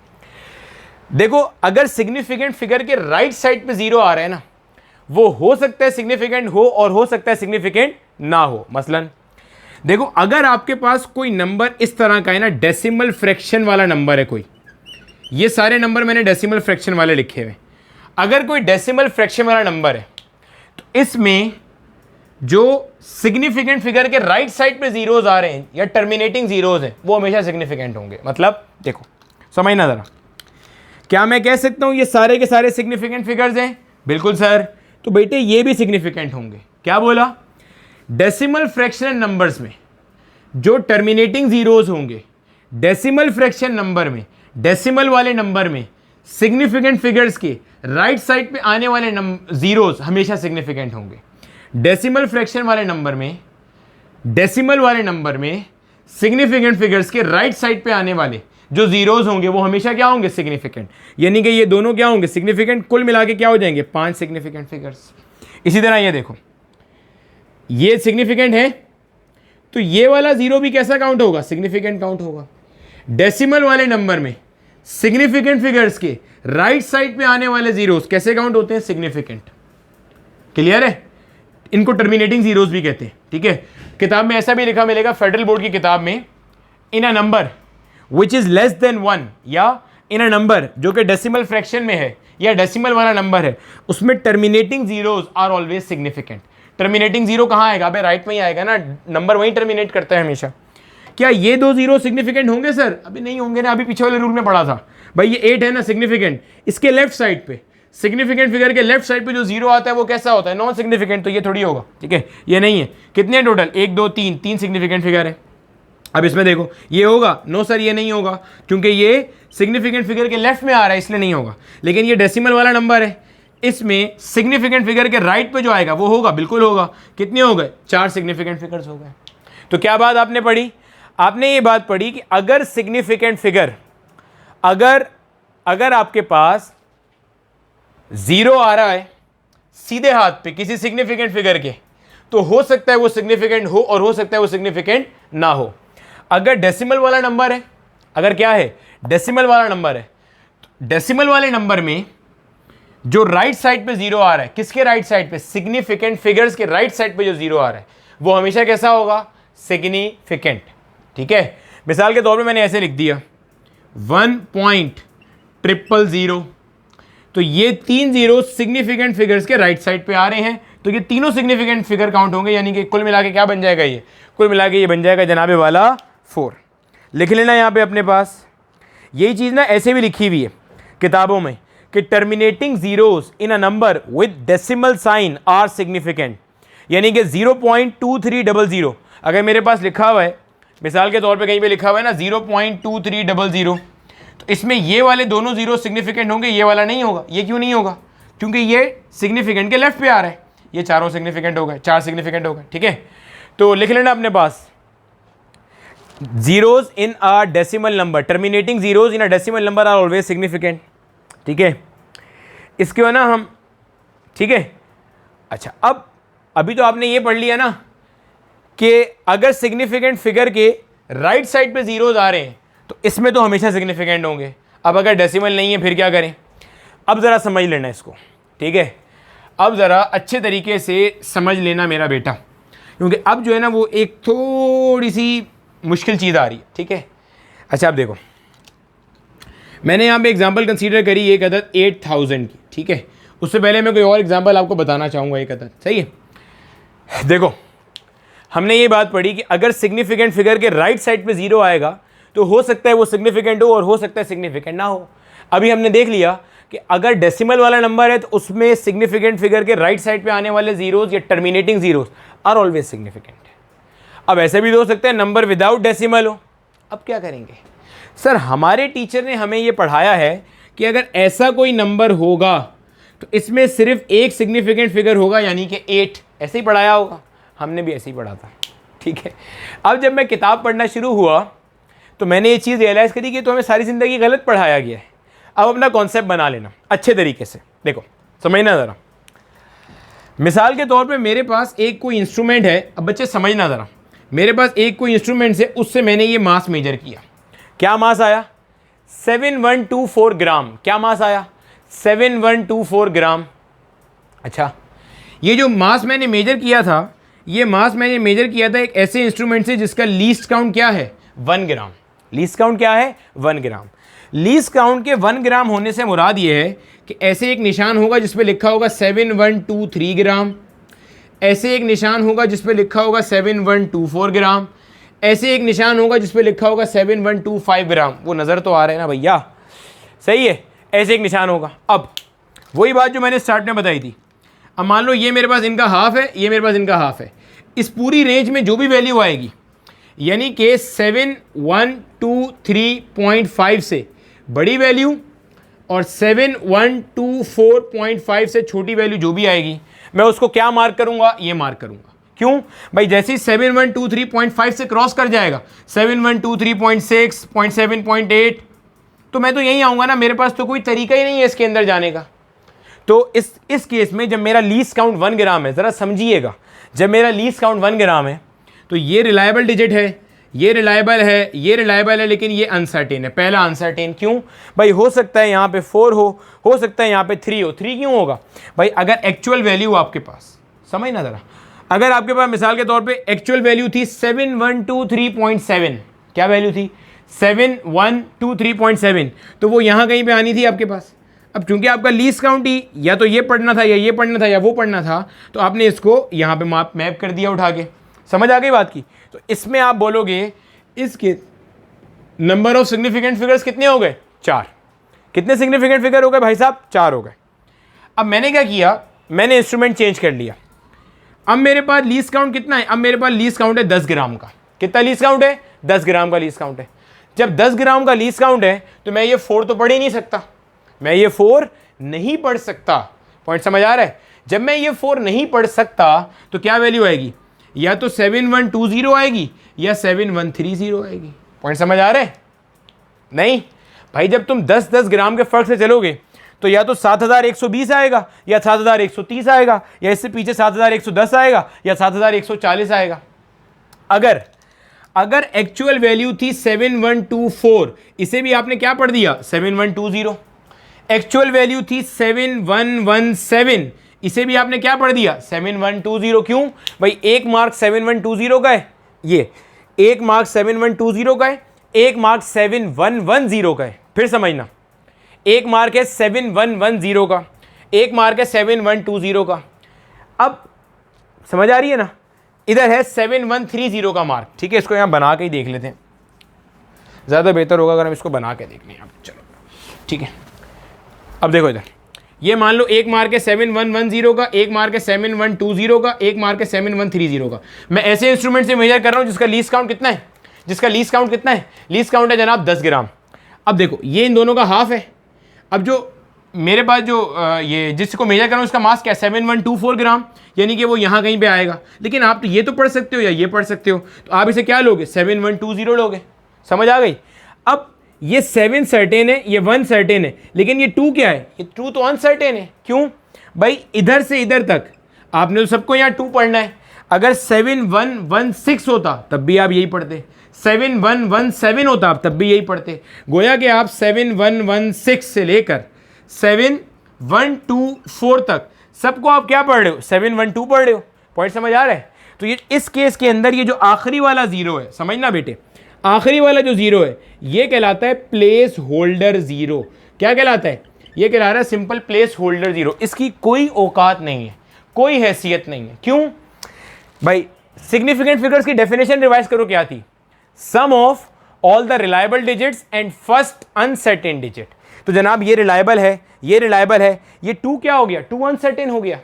देखो, अगर सिग्निफिकेंट फिगर के राइट साइड पे जीरो आ रहा है ना, वो हो सकता है सिग्निफिकेंट हो और हो सकता है सिग्निफिकेंट ना हो। मसलन देखो, अगर आपके पास कोई नंबर इस तरह का है ना, डेसिमल फ्रैक्शन वाला नंबर है कोई, ये सारे नंबर मैंने डेसिमल फ्रैक्शन वाले लिखे हुए। अगर कोई डेसिमल फ्रैक्शन वाला नंबर है तो इसमें जो सिग्निफिकेंट फिगर के राइट साइड पे जीरोज आ रहे हैं या टर्मिनेटिंग जीरोज हैं, वो हमेशा सिग्निफिकेंट होंगे। मतलब देखो, समझना जरा, क्या मैं कह सकता हूं ये सारे के सारे सिग्निफिकेंट फिगर्स हैं? बिल्कुल सर। तो बेटे ये भी सिग्निफिकेंट होंगे। क्या बोला? डेसिमल फ्रैक्शनल नंबर्स में जो टर्मिनेटिंग जीरोज होंगे, डेसिमल फ्रैक्शन नंबर में, डेसिमल वाले नंबर में सिग्निफिकेंट फिगर्स के राइट साइड पे आने वाले जीरोज हमेशा सिग्निफिकेंट होंगे। डेसिमल फ्रैक्शन वाले नंबर में, डेसिमल वाले नंबर में सिग्निफिकेंट फिगर्स के राइट साइड पे आने वाले जो जीरोज होंगे वो हमेशा क्या होंगे? सिग्निफिकेंट। यानी कि ये दोनों क्या होंगे? सिग्निफिकेंट। कुल मिला के क्या हो जाएंगे? 5 सिग्निफिकेंट फिगर्स। इसी तरह ये देखो, ये सिग्निफिकेंट है तो ये वाला जीरो भी कैसा काउंट होगा? सिग्निफिकेंट काउंट होगा। डेसिमल वाले नंबर में सिग्निफिकेंट फिगर्स के राइट साइड पे आने वाले जीरोस कैसे काउंट होते हैं? सिग्निफिकेंट। क्लियर है? इनको टर्मिनेटिंग जीरोस भी कहते हैं। ठीक है, किताब में ऐसा भी लिखा मिलेगा, फेडरल बोर्ड की किताब में, in a number which is less than 1, या इन अ नंबर जो कि डेसिमल फ्रैक्शन में है या डेसिमल वाला नंबर है, उसमें terminating zeros are always significant. Terminating zero कहाँ आएगा? अबे राइट में ही आएगा ना, नंबर वहीं टर्मिनेट करता है हमेशा। क्या ये दो जीरो सिग्निफिकेंट होंगे सर? अभी नहीं होंगे ना, अभी पीछे वाले रूल में पढ़ा था भाई, ये 8 है ना सिग्निफिकेंट, इसके लेफ्ट साइड पे, सिग्निफिकेंट फिगर के लेफ्ट साइड पे जो जीरो आता है वो कैसा होता है? Non significant. तो ये थोड़ी होगा, ठीक है, ये नहीं है। कितने टोटल? 1 2 3 सिग्निफिकेंट फिगर है। अब इसमें देखो ये होगा, नो सर ये नहीं होगा क्योंकि ये सिग्निफिकेंट फिगर के लेफ्ट में आ रहा है इसलिए नहीं होगा। लेकिन ये डेसिमल वाला नंबर है, इसमें सिग्निफिकेंट फिगर के राइट पे जो आएगा वो होगा, बिल्कुल होगा। कितने हो गए? 4 सिग्निफिकेंट फिगर्स हो गए। तो क्या बात आपने पढ़ी? आपने ये बात पढ़ी कि अगर सिग्निफिकेंट फिगर, अगर आपके पास 0 आ रहा है सीधे हाथ पे किसी सिग्निफिकेंट फिगर के, तो हो सकता है वो सिग्निफिकेंट हो और हो सकता है वो सिग्निफिकेंट ना हो। अगर डेसिमल वाला नंबर है, अगर क्या है? डेसिमल वाला नंबर है, तो डेसिमल वाले नंबर में जो राइट साइड पे 0 आ रहा है, किसके राइट साइड पे? सिग्निफिकेंट फिगर्स के राइट साइड पे जो 0 आ रहा है वो हमेशा कैसा होगा? सिग्निफिकेंट। ठीक है, मिसाल के तौर पे मैंने ऐसे लिख दिया 1.000, तो ये 3 जीरो सिग्निफिकेंट फिगर्स के राइट साइड पे आ रहे हैं, तो ये तीनों सिग्निफिकेंट फिगर काउंट होंगे, यानी कि कुल मिला के क्या बन जाएगा? ये कुल मिला के ये बन जाएगा जनाबे वाला 4। लिख लेना यहाँ पे अपने पास। यही चीज़ ना ऐसे भी लिखी हुई है किताबों में कि terminating zeros in a number with decimal sign are significant, यानी कि 0.2300 अगर मेरे पास लिखा हुआ है, मिसाल के तौर पे कहीं पे लिखा हुआ है ना 0.2300, तो इसमें ये वाले दोनों जीरो सिग्निफिकेंट होंगे, ये वाला नहीं होगा। ये क्यों नहीं होगा? क्योंकि ये सिग्निफिकेंट के लेफ्ट पे आ रहा है, ये चारों सिग्निफिकेंट हो गए, 4 सिग्निफिकेंट हो गए। ठीक है, तो लिख लेना अपने पास zeros in a decimal number, terminating zeros in a decimal number are always significant. ठीक है, इसके बाद ना हम, ठीक है, अच्छा अब अभी तो आपने ये पढ़ लिया ना कि अगर सिग्निफिकेंट फिगर के राइट साइड पे जीरोज आ रहे हैं तो इसमें तो हमेशा सिग्निफिकेंट होंगे। अब अगर डेसिमल नहीं है फिर क्या करें? अब ज़रा समझ लेना इसको। ठीक है, अब ज़रा अच्छे तरीके से समझ लेना मेरा बेटा, क्योंकि अब जो है ना वो एक थोड़ी सी मुश्किल चीज़ आ रही है। ठीक है, अच्छा अब देखो, मैंने यहाँ पे एग्जांपल कंसीडर करी एक अदद 8000 की। ठीक है, उससे पहले मैं कोई और एग्जांपल आपको बताना चाहूँगा एक अदद। सही है, देखो हमने ये बात पढ़ी कि अगर सिग्निफिकेंट फिगर के राइट साइड पे 0 आएगा तो हो सकता है वो सिग्निफिकेंट हो और हो सकता है सिग्निफिकेंट ना हो। अभी हमने देख लिया कि अगर डेसिमल वाला नंबर है तो उसमें सिग्निफिकेंट फिगर के राइट साइड पे आने वाले जीरोज या terminating zeros are always significant. अब ऐसे भी हो सकता है नंबर विदाउट डेसिमल हो। अब क्या करेंगे? सर हमारे टीचर ने हमें ये पढ़ाया है कि अगर ऐसा कोई नंबर होगा तो इसमें सिर्फ एक सिग्निफिकेंट फिगर होगा, यानी कि 8। ऐसे ही पढ़ाया होगा, हमने भी ऐसे ही पढ़ा था। ठीक है, अब जब मैं किताब पढ़ना शुरू हुआ तो मैंने ये चीज़ रियलाइज़ करी कि तो हमें सारी ज़िंदगी गलत पढ़ाया गया है। अब अपना कॉन्सेप्ट बना लेना अच्छे तरीके से। देखो समझना ज़रा, मिसाल के तौर पे मेरे पास एक कोई इंस्ट्रूमेंट है। अब बच्चे समझना ज़रा, मेरे पास एक कोई इंस्ट्रूमेंट है, उससे मैंने ये मास मेजर किया। क्या मास आया? 7124 ग्राम। क्या मास आया? 7124 ग्राम। अच्छा, ये जो मास मैंने मेजर किया था, ये मास मैंने मेजर किया था एक ऐसे इंस्ट्रूमेंट से जिसका लीस्ट काउंट क्या है? 1 ग्राम। लीस्ट काउंट क्या है? 1 ग्राम। लीस्ट काउंट के 1 ग्राम होने से मुराद ये है कि ऐसे एक निशान होगा जिस पे लिखा होगा 7123 ग्राम, ऐसे एक निशान होगा जिस पे लिखा होगा 7124 ग्राम, ऐसे एक निशान होगा जिस पे लिखा होगा 7125 ग्राम। वो नज़र तो आ रहा है ना भैया? सही है, ऐसे एक निशान होगा। अब वही बात जो मैंने स्टार्ट में बताई थी, अब मान लो ये मेरे पास इनका हाफ है, ये मेरे पास इनका हाफ है। इस पूरी रेंज में जो भी वैल्यू आएगी, यानी कि 7123.5 से बड़ी वैल्यू और 7124.5 से छोटी वैल्यू जो भी आएगी, मैं उसको क्या मार्क करूंगा? ये मार्क करूंगा। क्यों भाई? जैसे ही 7123.5 से क्रॉस कर जाएगा 7123.6, 0.7, 0.8, तो मैं तो यहीं आऊँगा ना, मेरे पास तो कोई तरीका ही नहीं है इसके अंदर जाने का। तो इस केस में जब मेरा लीस्ट काउंट 1 ग्राम है, ज़रा समझिएगा, जब मेरा लीस्ट काउंट 1 ग्राम है तो ये रिलायबल डिजिट है, ये रिलायबल है, ये रिलायबल है, लेकिन ये अनसर्टेन है। पहला अनसर्टेन क्यों भाई? हो सकता है यहाँ पे 4 हो सकता है यहाँ पे 3 हो। 3 क्यों होगा भाई? अगर एक्चुअल वैल्यू आपके पास, समझना ज़रा, अगर आपके पास मिसाल के तौर पे एक्चुअल वैल्यू थी 7123.7, क्या वैल्यू थी? 7123.7, तो वो यहाँ कहीं पे आनी थी आपके पास। अब चूंकि आपका लीस्ट काउंट ही या तो ये पढ़ना था या ये पढ़ना था या वो पढ़ना था, तो आपने इसको यहाँ पे मैप कर दिया उठा के। समझ आ गई बात की? तो इसमें आप बोलोगे इसके नंबर ऑफ सिग्निफिकेंट फिगर्स कितने हो गए? 4। कितने सिग्निफिकेंट फिगर हो गए भाई साहब? 4 हो गए। अब मैंने क्या किया? मैंने इंस्ट्रूमेंट चेंज कर लिया। अब मेरे पास लीस्ट काउंट कितना है? अब मेरे पास लीस्ट काउंट है 10 ग्राम का। कितना लीस्ट काउंट है? 10 ग्राम का लीस्ट काउंट है। जब 10 ग्राम का लीस्ट काउंट है तो मैं ये 4 तो पढ़ ही नहीं सकता, मैं ये 4 नहीं पढ़ सकता। पॉइंट समझ आ रहा है? जब मैं ये 4 नहीं पढ़ सकता तो क्या वैल्यू आएगी, या तो 7120 आएगी या 7130 आएगी। पॉइंट समझ आ रहा है? नहीं भाई, जब तुम 10-10 ग्राम के फर्क से चलोगे तो या तो 7120 आएगा या 7130 आएगा, या इससे पीछे 7110 आएगा या 7140 आएगा। अगर एक्चुअल वैल्यू थी 7124, इसे भी आपने क्या पढ़ दिया 7120। एक्चुअल वैल्यू थी 7117, इसे भी आपने क्या पढ़ दिया 7120। क्यों भाई, एक मार्क 7120 का है, ये एक मार्क 7120 का है, एक मार्क 7110 का है। फिर समझना, एक मार्क है 7110 का, एक मार्क है 7120 का। अब समझ आ रही है ना? इधर है 7130 का मार्क। ठीक है, इसको यहां बना के ही देख लेते हैं, ज़्यादा बेहतर होगा अगर हम इसको बना के देख लें। चलो ठीक है, अब देखो इधर ये मान लो एक मार्क है 7110 का, एक मार्क है 7120 का, एक मार्क है 7130 का। मैं ऐसे इंस्ट्रूमेंट से मेजर कर रहा हूं जिसका लीस्ट काउंट कितना है, जिसका लीस्ट काउंट कितना है, लीस्ट काउंट है जनाब 10 ग्राम। अब देखो ये इन दोनों का हाफ है। अब जो मेरे पास जो ये जिसको मेजर कर रहा हूं उसका मास क्या है 7124 ग्राम, यानी कि वो यहाँ कहीं पे आएगा। लेकिन आप तो ये तो पढ़ सकते हो या ये पढ़ सकते हो, तो आप इसे क्या लोगे 7120 लोगे। समझ आ गई? अब ये 7 सर्टेन है, ये 1 सर्टेन है, लेकिन ये 2 क्या है, ये 2 तो अनसर्टेन है। क्यों भाई, इधर से इधर तक आपने तो सबको यहाँ 2 पढ़ना है। अगर 7116 होता तब भी आप यही पढ़ते, 7117 होता आप तब भी यही पढ़ते। गोया कि आप 7116 से लेकर 7124 तक सबको आप क्या पढ़ रहे हो 712 पढ़ रहे हो। पॉइंट समझ आ रहा है? तो ये इस केस के अंदर ये जो आखिरी वाला जीरो है, समझना बेटे, आखिरी वाला जो जीरो है ये कहलाता है प्लेस होल्डर जीरो। क्या कहलाता है? ये कहला रहा है सिंपल प्लेस होल्डर जीरो। इसकी कोई औकात नहीं है, कोई हैसियत नहीं है। क्यों भाई? सिग्निफिकेंट फिगर्स की डेफिनेशन रिवाइज करो क्या थी, sum of all the reliable digits and first uncertain digit. तो जनाब ये रिलायबल है, ये रिलायबल है, ये 2 क्या हो गया 2 अनसर्टेन हो गया।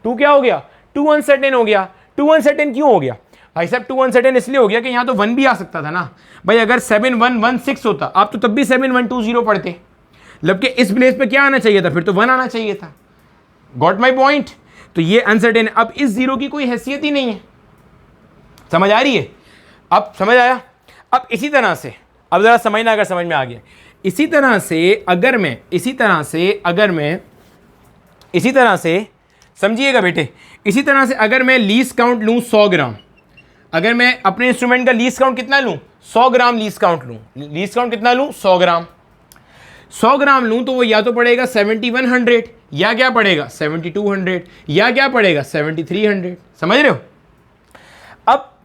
2 क्या हो गया 2 अनसर्टेन हो गया। 2 अनसर्टेन क्यों हो गया भाई साहब? 2 अनसर्टेन इसलिए हो गया कि यहाँ तो 1 भी आ सकता था ना भाई। अगर 7116 होता आप तो तब भी 7120 पढ़ते, जबकि इस प्लेस पे क्या आना चाहिए था, फिर तो 1 आना चाहिए था। Got my point? तो ये अनसर्टेन है। अब इस जीरो की कोई हैसियत ही नहीं है। समझ आ रही है? अब समझ आया? अब इसी तरह से, अब जरा समझना अगर समझ में आ गया, इसी तरह से अगर मैं समझिएगा बेटे, इसी तरह से अगर मैं लीस्ट काउंट लूँ 100 ग्राम, अगर मैं अपने इंस्ट्रूमेंट का लीस्ट काउंट कितना लूँ 100 ग्राम लीस्ट काउंट लूँ, लीस्ट काउंट कितना लूँ 100 ग्राम, 100 ग्राम लूँ तो वो या तो पड़ेगा 7100 या क्या पड़ेगा 7200 या क्या पड़ेगा 7300। समझ रहे हो? अब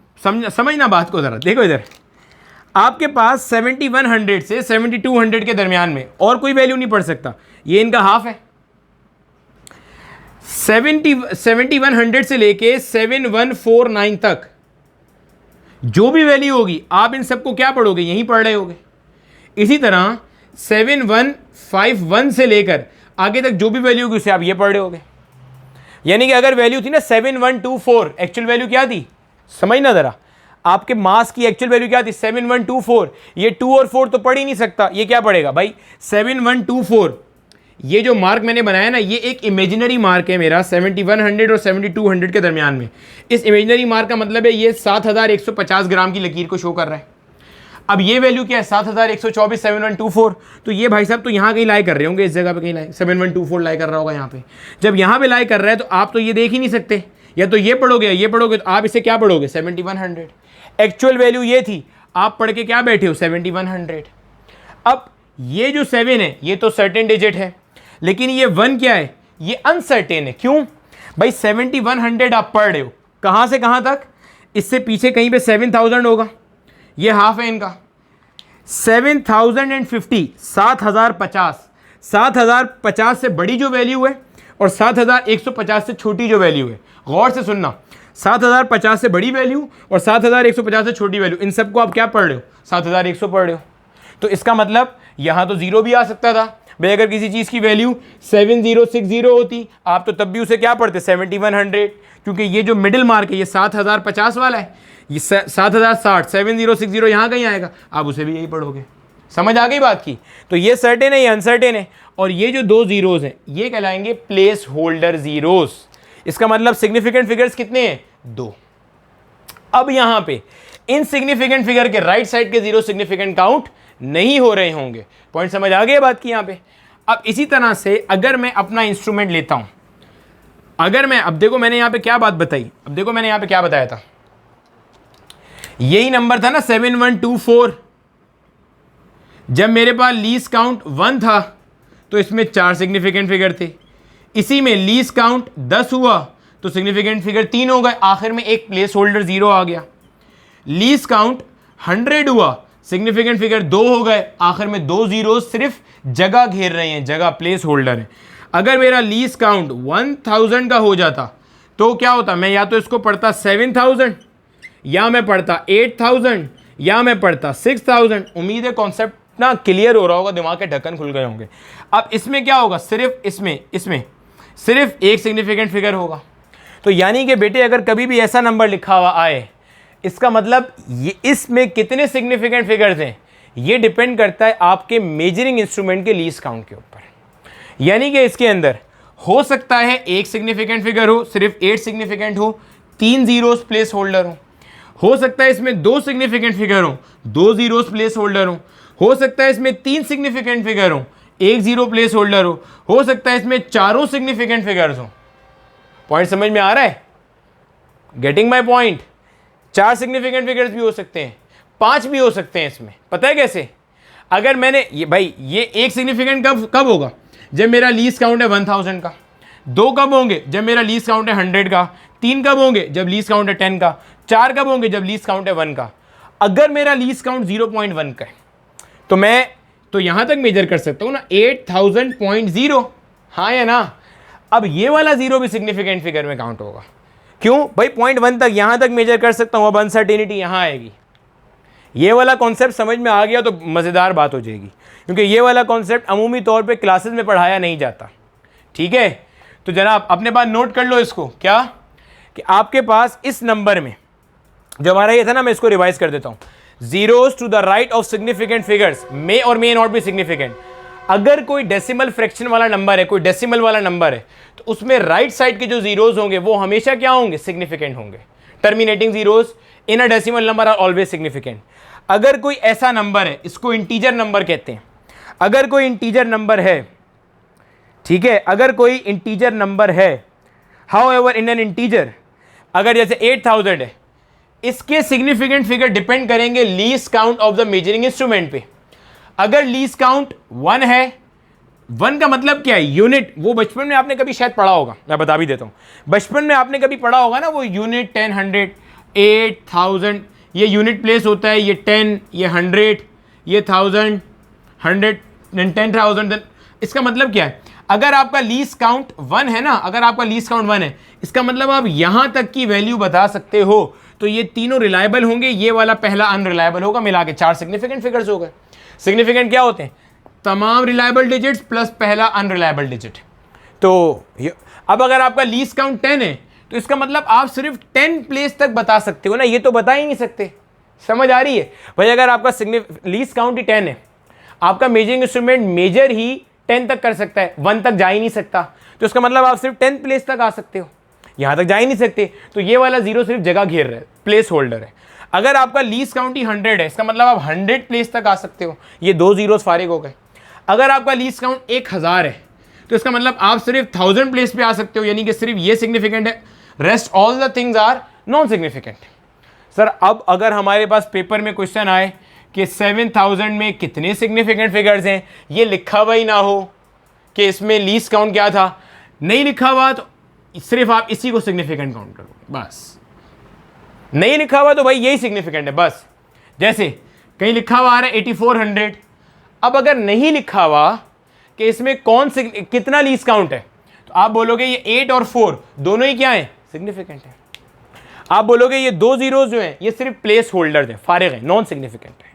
समझना बात को ज़रा देखो इधर, आपके पास 7100 से 7200 के दरमियान में और कोई वैल्यू नहीं पड़ सकता, ये इनका हाफ है। 7100 से लेके 7149 तक जो भी वैल्यू होगी आप इन सबको क्या पढ़ोगे, यहीं पढ़ रहे होगे। इसी तरह 7151 से लेकर आगे तक जो भी वैल्यू होगी उसे आप ये पढ़ रहे होगे। यानी कि अगर वैल्यू थी ना 7124, एक्चुअल वैल्यू क्या थी समझना ज़रा, आपके मास की एक्चुअल वैल्यू क्या थी 7124, ये 2 और 4 तो पढ़ ही नहीं सकता, ये क्या पढ़ेगा भाई 7124। ये जो मार्क मैंने बनाया ना ये एक इमेजिनरी मार्क है मेरा 7100 और 7200 के दरमियान में। इस इमेजिनरी मार्क का मतलब है ये 7150 ग्राम की लकीर को शो कर रहा है। अब ये वैल्यू क्या है 7124 7124, तो ये भाई साहब तो यहाँ कहीं लाई कर रहे होंगे, इस जगह पे कहीं लाई 7124 लाई कर रहा होगा यहाँ पे। जब यहाँ पे लाई कर रहा है तो आप तो ये देख ही नहीं सकते, या तो ये पढ़ोगे या ये पढ़ोगे, तो आप इसे क्या पढ़ोगे 7100। एक्चुअल वैल्यू ये थी, आप पढ़ के क्या बैठे हो 7100। अब ये जो 7 है ये तो सर्टेन डिजिट है, लेकिन ये 1 क्या है, ये अनसर्टेन है। क्यों भाई 7100 आप पढ़ रहे हो, कहाँ से कहाँ तक, इससे पीछे कहीं पे 7000 होगा, ये हाफ है इनका। 7050 7050, 7050 से बड़ी जो वैल्यू है और 7150 से छोटी जो वैल्यू है, गौर से सुनना, 7050 से बड़ी वैल्यू और 7150 से छोटी वैल्यू, इन सबको आप क्या पढ़ रहे हो 7100 पढ़ रहे हो। तो इसका मतलब यहाँ तो 0 भी आ सकता था भाई अगर किसी चीज़ की वैल्यू 7060 होती आप तो तब भी उसे क्या पढ़ते 7100, क्योंकि ये जो मिडिल मार्क है ये 7050 वाला है, ये 7060, 7060 यहाँ कहीं आएगा, आप उसे भी यही पढ़ोगे। समझ आ गई बात की? तो ये सर्टेन है, ये अनसर्टेन है, और ये जो दो जीरोज हैं ये कहलाएंगे प्लेस होल्डर जीरोस। इसका मतलब सिग्निफिकेंट फिगर्स कितने हैं? 2। अब यहां पे इनसिग्निफिकेंट फिगर के राइट साइड के जीरो सिग्निफिकेंट काउंट नहीं हो रहे होंगे। पॉइंट समझ आ गया बात की यहां पे? अब इसी तरह से अगर मैं अपना इंस्ट्रूमेंट लेता हूं, अगर मैं, अब देखो मैंने यहां पे क्या बात बताई, अब देखो मैंने यहां पे क्या बताया था, यही नंबर था ना 7124। जब मेरे पास लीस्ट काउंट 1 था तो इसमें 4 सिग्निफिकेंट फिगर थे, इसी में लीस्ट काउंट 10 हुआ तो सिग्निफिकेंट फिगर 3 हो गए, आखिर में एक प्लेस होल्डर 0 आ गया। लीस्ट काउंट 100 हुआ, सिग्निफिकेंट फिगर 2 हो गए, आखिर में 2 जीरो सिर्फ जगह घेर रहे हैं, जगह प्लेस होल्डर है। अगर मेरा लीस्ट काउंट 1000 का हो जाता तो क्या होता, मैं या तो इसको पढ़ता 7000, या मैं पढ़ता 8000, या मैं पढ़ता 6000। उम्मीद है कॉन्सेप्ट ना क्लियर हो रहा होगा, दिमाग के ढक्कन खुल गए होंगे। अब इसमें क्या होगा, सिर्फ इसमें सिर्फ एक सिग्निफिकेंट फिगर होगा। तो यानी कि बेटे अगर कभी भी ऐसा नंबर लिखा हुआ आए, इसका मतलब ये इसमें कितने सिग्निफिकेंट फिगर्स हैं ये डिपेंड करता है आपके मेजरिंग इंस्ट्रूमेंट के लीस्ट काउंट के ऊपर। यानी कि इसके अंदर हो सकता है एक सिग्निफिकेंट फिगर हो, सिर्फ 8 सिग्निफिकेंट हो, 3 जीरोस प्लेस होल्डर हो सकता है इसमें 2 सिग्निफिकेंट फिगर हो, 2 जीरोस प्लेस होल्डर हो सकता है इसमें 3 सिग्निफिकेंट फिगर हो, 1 जीरो प्लेस होल्डर हो सकता है इसमें चारों सिग्निफिकेंट फिगर्स हो। पॉइंट समझ में आ रहा है? Getting my point? 4 significant figures भी हो सकते हैं, 5 भी हो सकते हैं इसमें। पता है कैसे? अगर मैंने ये, भाई ये एक सिग्निफिकेंट कब होगा, जब मेरा लीस्ट काउंट है 1000 का। 2 कब होंगे, जब मेरा लीस्ट काउंट है 100 का। 3 कब होंगे, जब लीस्ट काउंट है 10 का। 4 कब होंगे, जब लीस्ट काउंट है 1 का। अगर मेरा लीस्ट काउंट 0.1 का है तो मैं तो यहां तक मेजर कर सकता हूं ना 8000.0, हाँ या ना? अब ये वाला 0 भी सिग्निफिकेंट फिगर में काउंट होगा। क्यों भाई? 0.1 तक यहां तक मेजर कर सकता हूं, अब अनसर्टेनिटी यहां आएगी। ये वाला कॉन्सेप्ट समझ में आ गया तो मज़ेदार बात हो जाएगी, क्योंकि ये वाला कॉन्सेप्ट अमूमी तौर पे क्लासेस में पढ़ाया नहीं जाता। ठीक है, तो जनाब अपने पास नोट कर लो इसको, क्या कि आपके पास इस नंबर में जो हमारा ये था ना, मैं इसको रिवाइज कर देता हूँ, zeros to the right of significant figures may और मे नॉट बी सिग्निफिकेंट। अगर कोई डेसिमल फ्रैक्शन वाला नंबर है, कोई डेसिमल वाला नंबर है, तो उसमें राइट साइड के जो जीरोस होंगे वो हमेशा क्या होंगे? सिग्निफिकेंट होंगे। Terminating zeros in a decimal number are always significant. अगर कोई ऐसा नंबर है, इसको इंटीजर नंबर कहते हैं, अगर कोई इंटीजर नंबर है, ठीक है, अगर कोई इंटीजर नंबर है, how ever in an integer, अगर जैसे 8000 है, इसके सिग्निफिकेंट फिगर डिपेंड करेंगे least count of the measuring instrument पे। अगर लीस्ट काउंट 1 है, 1 का मतलब क्या है? यूनिट। वो बचपन में आपने कभी शायद पढ़ा होगा, मैं बता भी देता हूँ। बचपन में आपने कभी पढ़ा होगा ना वो यूनिट 10, 100, 8000, ये यूनिट प्लेस होता है, ये 10, ये 100, ये 1000, 100, 10,000। इसका मतलब क्या है? अगर आपका लीस्ट काउंट 1 है ना, अगर आपका लीस्ट काउंट 1 है, इसका मतलब आप यहां तक की वैल्यू बता सकते हो, तो ये तीनों रिलायबल होंगे, ये वाला पहला अनरिलायबल होगा, मिला के 4 सिग्निफिकेंट फिगर्स हो गए। सिग्निफिकेंट क्या होते हैं? तमाम रिलायबल डिजिट्स प्लस पहला अनरिलायबल डिजिट। तो अब अगर आपका लीस्ट काउंट 10 है तो इसका मतलब आप सिर्फ 10 प्लेस तक बता सकते हो ना, ये तो बता ही नहीं सकते। समझ आ रही है भाई? अगर आपका लीस्ट काउंट ही 10 है, आपका मेजरिंग इंस्ट्रूमेंट मेजर ही 10 तक कर सकता है, 1 तक जा ही नहीं सकता, तो इसका मतलब आप सिर्फ 10 प्लेस तक आ सकते हो, यहां तक जा ही नहीं सकते। तो ये वाला 0 सिर्फ जगह घेर रहा है, प्लेस होल्डर है। अगर आपका लीस्ट काउंट ही 100 है, इसका मतलब आप 100 प्लेस तक आ सकते हो, ये 2 जीरोस फारिग हो गए। अगर आपका लीस्ट काउंट 1000 है तो इसका मतलब आप सिर्फ 1000 प्लेस पे आ सकते हो, यानी कि सिर्फ ये सिग्निफिकेंट है, rest all the things are non significant. Sir अब अगर हमारे पास पेपर में क्वेश्चन आए कि 7000 में कितने सिग्निफिकेंट फिगर्स हैं, ये लिखा हुआ ही ना हो कि इसमें लीस्ट काउंट क्या था, नहीं लिखा हुआ तो सिर्फ आप इसी को सिग्निफिकेंट काउंट करो, बस। नहीं लिखा हुआ तो भाई यही सिग्निफिकेंट है बस। जैसे कहीं लिखा हुआ आ रहा है 8400, अब अगर नहीं लिखा हुआ कि इसमें कौन से कितना लीस्ट काउंट है, तो आप बोलोगे ये 8 और 4 दोनों ही क्या है? सिग्निफिकेंट है। आप बोलोगे ये 2 जीरोस जो हैं ये सिर्फ प्लेस होल्डर हैं, फारिग है, नॉन सिग्निफिकेंट है।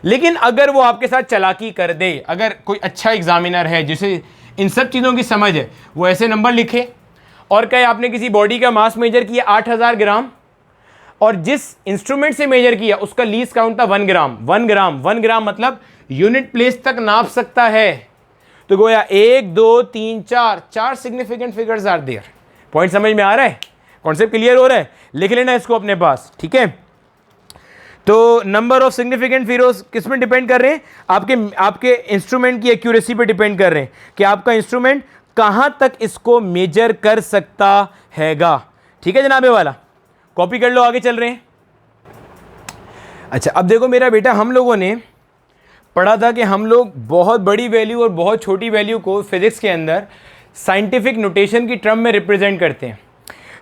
लेकिन अगर वो आपके साथ चालाकी कर दे, अगर कोई अच्छा एग्जामिनर है जिसे इन सब चीज़ों की समझ है, वो ऐसे नंबर लिखे और कहे आपने किसी बॉडी का मास मेजर किया 8000 ग्राम और जिस इंस्ट्रूमेंट से मेजर किया उसका लीस्ट काउंट था 1 ग्राम। 1 ग्राम मतलब यूनिट प्लेस तक नाप सकता है। तो गोया 1 2 3 4 significant figures are there. Point समझ में आ रहा है? कॉन्सेप्ट क्लियर हो रहा है? लिख लेना इसको अपने पास, ठीक है। तो नंबर ऑफ सिग्निफिकेंट फिगर्स किस में डिपेंड कर रहे हैं? आपके इंस्ट्रूमेंट की एक्यूरेसी पे डिपेंड कर रहे हैं कि आपका इंस्ट्रूमेंट कहां तक इसको मेजर कर सकता हैगा। ठीक है जनाबे वाला, कॉपी कर लो, आगे चल रहे हैं। अच्छा, अब देखो मेरा बेटा, हम लोगों ने पढ़ा था कि हम लोग बहुत बड़ी वैल्यू और बहुत छोटी वैल्यू को फिजिक्स के अंदर साइंटिफिक नोटेशन की टर्म में रिप्रेजेंट करते हैं।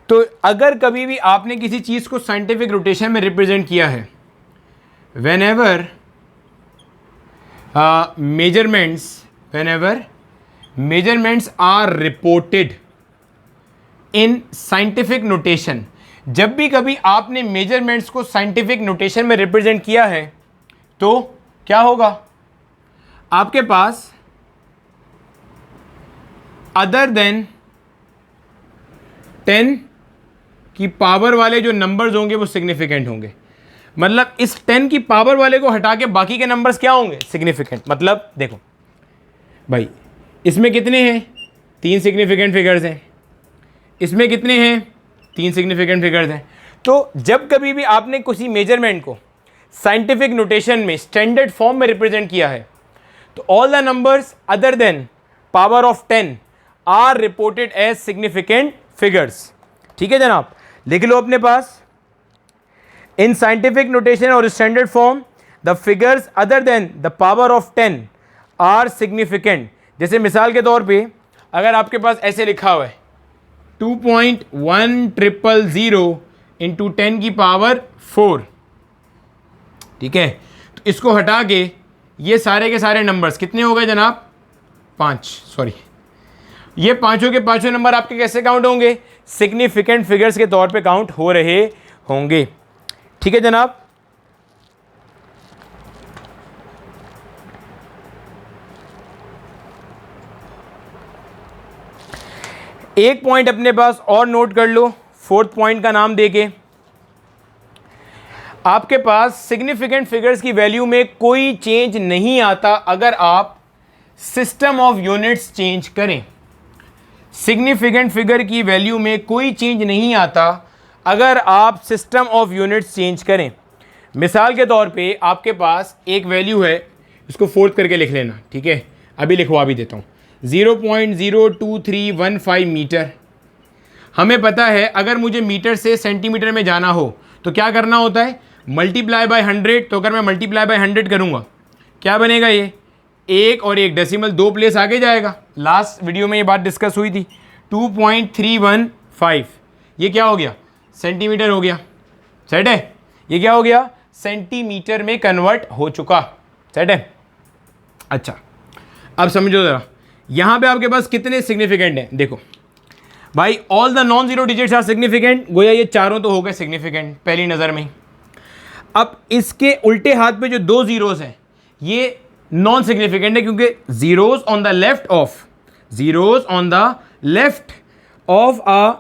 तो अगर कभी भी आपने किसी चीज़ को साइंटिफिक नोटेशन में रिप्रेजेंट किया है, whenever measurements are reported in scientific notation, जब भी कभी आपने मेजरमेंट्स को साइंटिफिक नोटेशन में रिप्रेजेंट किया है तो क्या होगा? आपके पास अदर देन 10 की पावर वाले जो नंबर्स होंगे वो सिग्निफिकेंट होंगे। मतलब इस 10 की पावर वाले को हटा के बाकी के नंबर्स क्या होंगे? सिग्निफिकेंट। मतलब देखो भाई, इसमें कितने हैं? 3 सिग्निफिकेंट फिगर्स हैं। इसमें कितने हैं? 3 सिग्निफिकेंट फिगर्स हैं। तो जब कभी भी आपने किसी मेजरमेंट को साइंटिफिक नोटेशन में स्टैंडर्ड फॉर्म में रिप्रेजेंट किया है तो all the numbers other than power of 10 are reported as significant figures. ठीक है जनाब, लिख लो अपने पास। In scientific notation or standard form, the figures other than the power of 10 are significant. जैसे मिसाल के तौर पे अगर आपके पास ऐसे लिखा हुआ है 2.1000 इंटू 10 की पावर 4, ठीक है, तो इसको हटा के ये सारे के सारे नंबर्स कितने हो गए जनाब? 5। सॉरी, ये पांचों के पांचों नंबर आपके कैसे काउंट होंगे? सिग्निफिकेंट फिगर्स के तौर पे काउंट हो रहे होंगे। ठीक है जनाब। एक पॉइंट अपने पास और नोट कर लो, 4th पॉइंट का नाम देके। आपके पास सिग्निफिकेंट फिगर्स की वैल्यू में कोई चेंज नहीं आता अगर आप सिस्टम ऑफ यूनिट्स चेंज करें। सिग्निफिकेंट फिगर की वैल्यू में कोई चेंज नहीं आता अगर आप सिस्टम ऑफ यूनिट्स चेंज करें। मिसाल के तौर पे आपके पास एक वैल्यू है, इसको 4th करके लिख लेना, ठीक है, अभी लिखवा भी देता हूँ। 0.02315 मीटर। हमें पता है अगर मुझे मीटर से सेंटीमीटर में जाना हो तो क्या करना होता है? Multiply by 100। तो अगर मैं मल्टीप्लाई बाय 100 करूँगा क्या बनेगा? ये 1 और 1 डेसिमल 2 प्लेस आगे जाएगा। लास्ट वीडियो में ये बात डिस्कस हुई थी। 2.315 ये क्या हो गया? सेंटीमीटर हो गया। सेट है? ये क्या हो गया? सेंटीमीटर में कन्वर्ट हो चुका। सेट है? अच्छा, अब समझो ज़रा, यहाँ पे आपके पास कितने सिग्निफिकेंट हैं? देखो भाई, all the non zero digits are significant. गोया ये चारों तो हो गए सिग्निफिकेंट पहली नज़र में ही। अब इसके उल्टे हाथ पे जो 2 जीरोस हैं ये नॉन सिग्निफिकेंट है, क्योंकि zeros on the left of a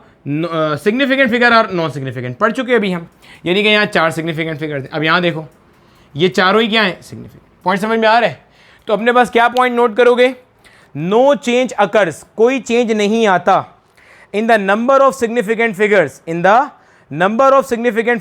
significant figure are non significant. पढ़ चुके अभी हम, यानी कि यहाँ 4 सिग्निफिकेंट फिगर थे। अब यहाँ देखो ये चारों ही क्या हैं? सिग्निफिकेंट। पॉइंट समझ में आ रहा है? तो अपने पास क्या पॉइंट नोट करोगे? नो चेंज अकर्स, कोई चेंज नहीं आता in the number of significant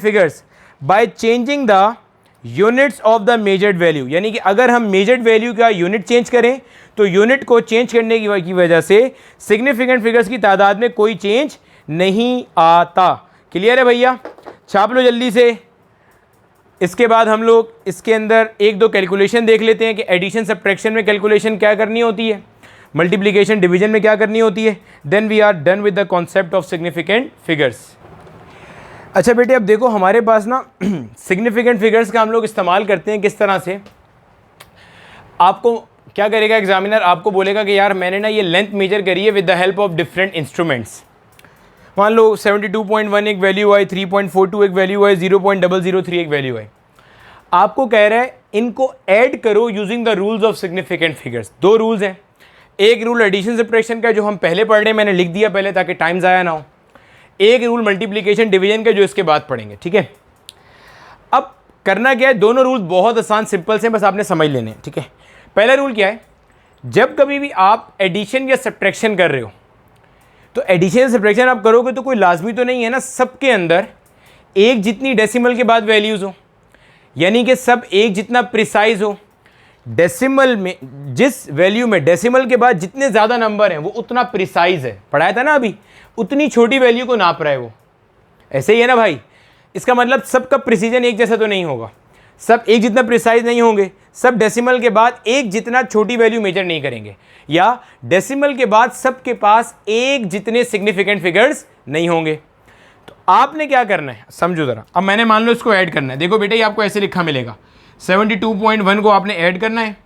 figures by changing the units of the measured value. यानी कि अगर हम मेजर्ड वैल्यू का यूनिट चेंज करें तो यूनिट को चेंज करने की वजह से सिग्निफिकेंट फिगर्स की तादाद में कोई चेंज नहीं आता। क्लियर है भैया? छाप लो जल्दी से। इसके बाद हम लोग इसके अंदर 1-2 कैलकुलेशन देख लेते हैं कि एडिशन सब्ट्रैक्शन में कैलकुलेशन क्या करनी होती है, मल्टीप्लिकेशन डिवीजन में क्या करनी होती है। Then we are done with the concept of significant figures. अच्छा बेटे, अब देखो हमारे पास ना सिग्निफिकेंट फिगर्स का हम लोग इस्तेमाल करते हैं किस तरह से। आपको क्या करेगा एग्जामिनर? आपको बोलेगा कि यार मैंने ना ये लेंथ मेजर करी है with the help of different instruments. मान लो 72.1 एक वैल्यू आई, 3.42 एक वैल्यू आई, 0.003 एक वैल्यू आई। आपको कह रहा है इनको ऐड करो using the rules of significant figures. दो रूल्स हैं, एक रूल एडिशन सब्ट्रैक्शन का जो हम पहले पढ़ रहे हैं, मैंने लिख दिया पहले ताकि टाइम ज़ाया ना हो, एक रूल मल्टीप्लिकेशन डिवीजन का जो इसके बाद पढ़ेंगे, ठीक है। अब करना क्या है, दोनों रूल बहुत आसान सिंपल से, बस आपने समझ लेने हैं, ठीक है। पहला रूल क्या है, जब कभी भी आप एडिशन या सब्ट्रैक्शन कर रहे हो तो एडिशन या सब्ट्रैक्शन आप करोगे तो कोई लाजमी तो नहीं है ना सबके अंदर एक जितनी डेसिमल के बाद वैल्यूज़ हो, यानी कि सब एक जितना प्रिसाइज हो। डेसिमल में जिस वैल्यू में डेसिमल के बाद जितने ज़्यादा नंबर हैं वो उतना प्रिसाइज है, पढ़ाया था ना अभी, उतनी छोटी वैल्यू को नाप रहा है वो। ऐसे ही है ना भाई, इसका मतलब सबका प्रिसीजन एक जैसा तो नहीं होगा, सब एक जितना प्रिसाइज नहीं होंगे, सब डेसिमल के बाद एक जितना छोटी वैल्यू मेजर नहीं करेंगे, या डेसिमल के बाद सबके पास एक जितने सिग्निफिकेंट फिगर्स नहीं होंगे। तो आपने क्या करना है समझो ज़रा। अब मैंने मान लो इसको ऐड करना है, देखो बेटा ये आपको ऐसे लिखा मिलेगा, 72.1 को आपने ऐड करना है,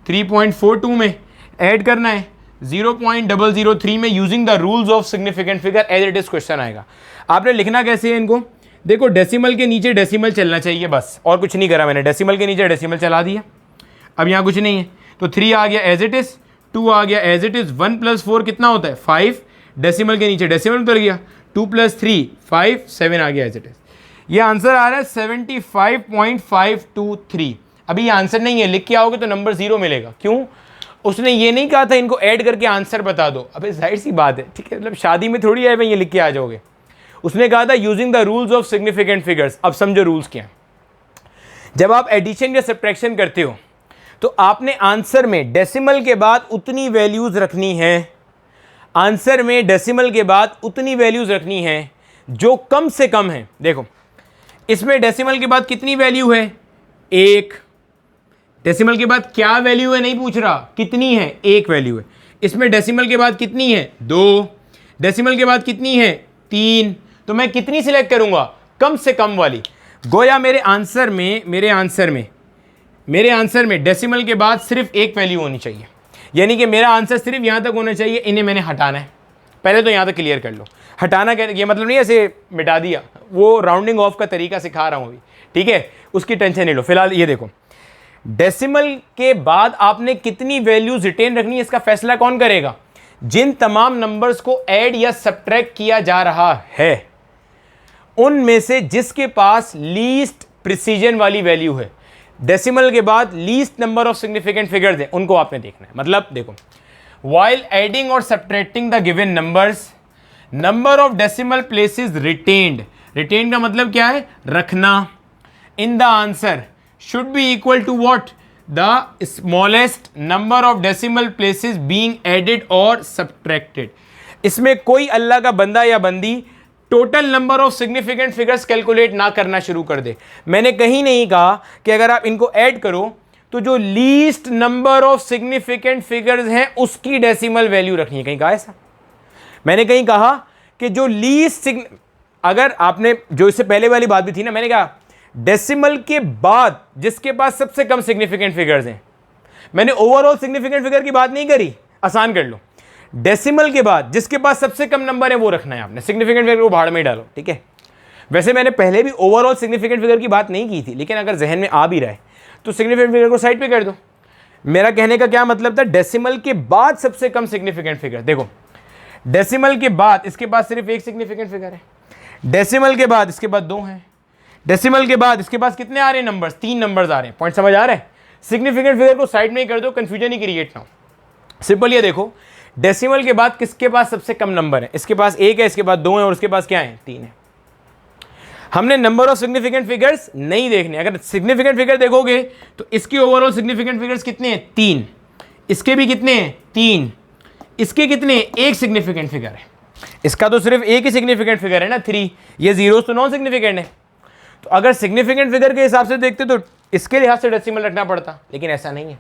3.42 में ऐड करना है, 0.003 में using the rules of significant figure as it is question आएगा। आपने लिखना कैसे है इनको, देखो डेसिमल के नीचे डेसिमल चलना चाहिए बस, और कुछ नहीं करा मैंने, डेसिमल के नीचे डेसिमल चला दिया। अब यहाँ कुछ नहीं है तो 3 आ गया एज इट इज़, 2 आ गया एज इट इज़, 1 + 4 कितना होता है 5, डेसिमल के नीचे डेसिमल उतर गया, 2 + 3 5, 7 आ गया एज इट इज़। ये आंसर आ रहा है 75.523। अभी ये आंसर नहीं है, लिख के आओगे तो नंबर 0 मिलेगा। क्यों, उसने ये नहीं कहा था इनको ऐड करके आंसर बता दो, अबे जाहिर सी बात है, ठीक है, मतलब शादी में थोड़ी है भाई ये लिख के आ जाओगे। उसने कहा था using the rules of significant figures. अब समझो रूल्स क्या हैं। जब आप एडिशन या सब्ट्रैक्शन करते हो तो आपने आंसर में डेसिमल के बाद उतनी वैल्यूज रखनी है, आंसर में डेसिमल के बाद उतनी वैल्यूज रखनी है जो कम से कम है। देखो इसमें डेसिमल के बाद कितनी वैल्यू है 1, डेसिमल के बाद क्या वैल्यू है नहीं पूछ रहा, कितनी है 1 वैल्यू है। इसमें डेसिमल के बाद कितनी है 2, डेसिमल के बाद कितनी है 3, तो मैं कितनी सिलेक्ट करूंगा कम से कम वाली। गोया मेरे आंसर में डेसिमल के बाद सिर्फ 1 वैल्यू होनी चाहिए, यानी कि मेरा आंसर सिर्फ यहां तक होना चाहिए, इन्हें मैंने हटाना है। पहले तो यहां तक क्लियर कर लो, हटाना क्या ये मतलब नहीं ऐसे मिटा दिया, वो राउंडिंग ऑफ का तरीका सिखा रहा हूं अभी, ठीक है, उसकी टेंशन नहीं लो। फिलहाल ये देखो डेसिमल के बाद आपने कितनी वैल्यूज रिटेन रखनी है इसका फैसला कौन करेगा, जिन तमाम नंबर्स को ऐड या सब्ट्रैक्ट किया जा रहा है उनमें से जिसके पास लीस्ट प्रिसीजन वाली वैल्यू है, डेसिमल के बाद least number of significant figures हैं, उनको आपने देखना है। मतलब देखो व्हाइल एडिंग और subtracting the given numbers, number of decimal places retained, retained का मतलब क्या है रखना, in the answer should be equal to what, the smallest number of decimal places being added और सब्ट्रैक्टेड। इसमें कोई अल्लाह का बंदा या बंदी total number of significant figures calculate ना करना शुरू कर दे। मैंने कहीं नहीं कहा कि अगर आप इनको ऐड करो तो जो least number of significant figures हैं उसकी डेसिमल वैल्यू रखनी है, कहीं कहा ऐसा? मैंने कहीं कहा कि जो लीस्ट अगर आपने जो इससे पहले वाली बात भी थी ना, मैंने कहा डेसिमल के बाद जिसके पास सबसे कम सिग्निफिकेंट फिगर्स हैं, मैंने ओवरऑल सिग्निफिकेंट फिगर की बात नहीं करी, आसान कर लो, डेसिमल के बाद जिसके पास सबसे कम नंबर है वो रखना है आपने, सिग्निफिकेंट फिगर को भाड़ में डालो, ठीक है। वैसे मैंने पहले भी ओवरऑल सिग्निफिकेंट फिगर की बात नहीं की थी, लेकिन अगर जहन में आ भी रहा है तो सिग्निफिकेंट फिगर को साइड पे कर दो। मेरा कहने का क्या मतलब था, डेसिमल के बाद सबसे कम सिग्निफिकेंट फिगर, देखो डेसिमल के बाद इसके पास सिर्फ 1 सिग्निफिकेंट फिगर है, डेसिमल के बाद इसके बाद 2 हैं, डेसिमल के बाद इसके पास कितने आ रहे हैं नंबर्स, 3 नंबर्स आ रहे हैं। पॉइंट समझ आ रहा है? सिग्निफिकेंट फिगर को साइड में ही कर दो, कंफ्यूजन ही क्रिएट ना हो। सिंपल ये देखो डेसिमल के बाद किसके पास सबसे कम नंबर है, इसके पास 1 है, इसके पास 2 है और उसके पास क्या है 3 है। हमने नंबर ऑफ सिग्निफिकेंट फिगर्स नहीं देखने, अगर सिग्निफिकेंट फिगर देखोगे तो इसके ओवरऑल सिग्निफिकेंट फिगर्स कितने हैं 3, इसके भी कितने हैं 3, इसके कितने 1 सिग्निफिकेंट फिगर है, इसका तो सिर्फ 1 ही सिग्निफिकेंट फिगर है ना 3, ये जीरोस तो नॉन सिग्निफिकेंट है। तो अगर सिग्निफिकेंट फिगर के हिसाब से देखते तो इसके लिहाज से डेसिमल रखना पड़ता, लेकिन ऐसा नहीं है,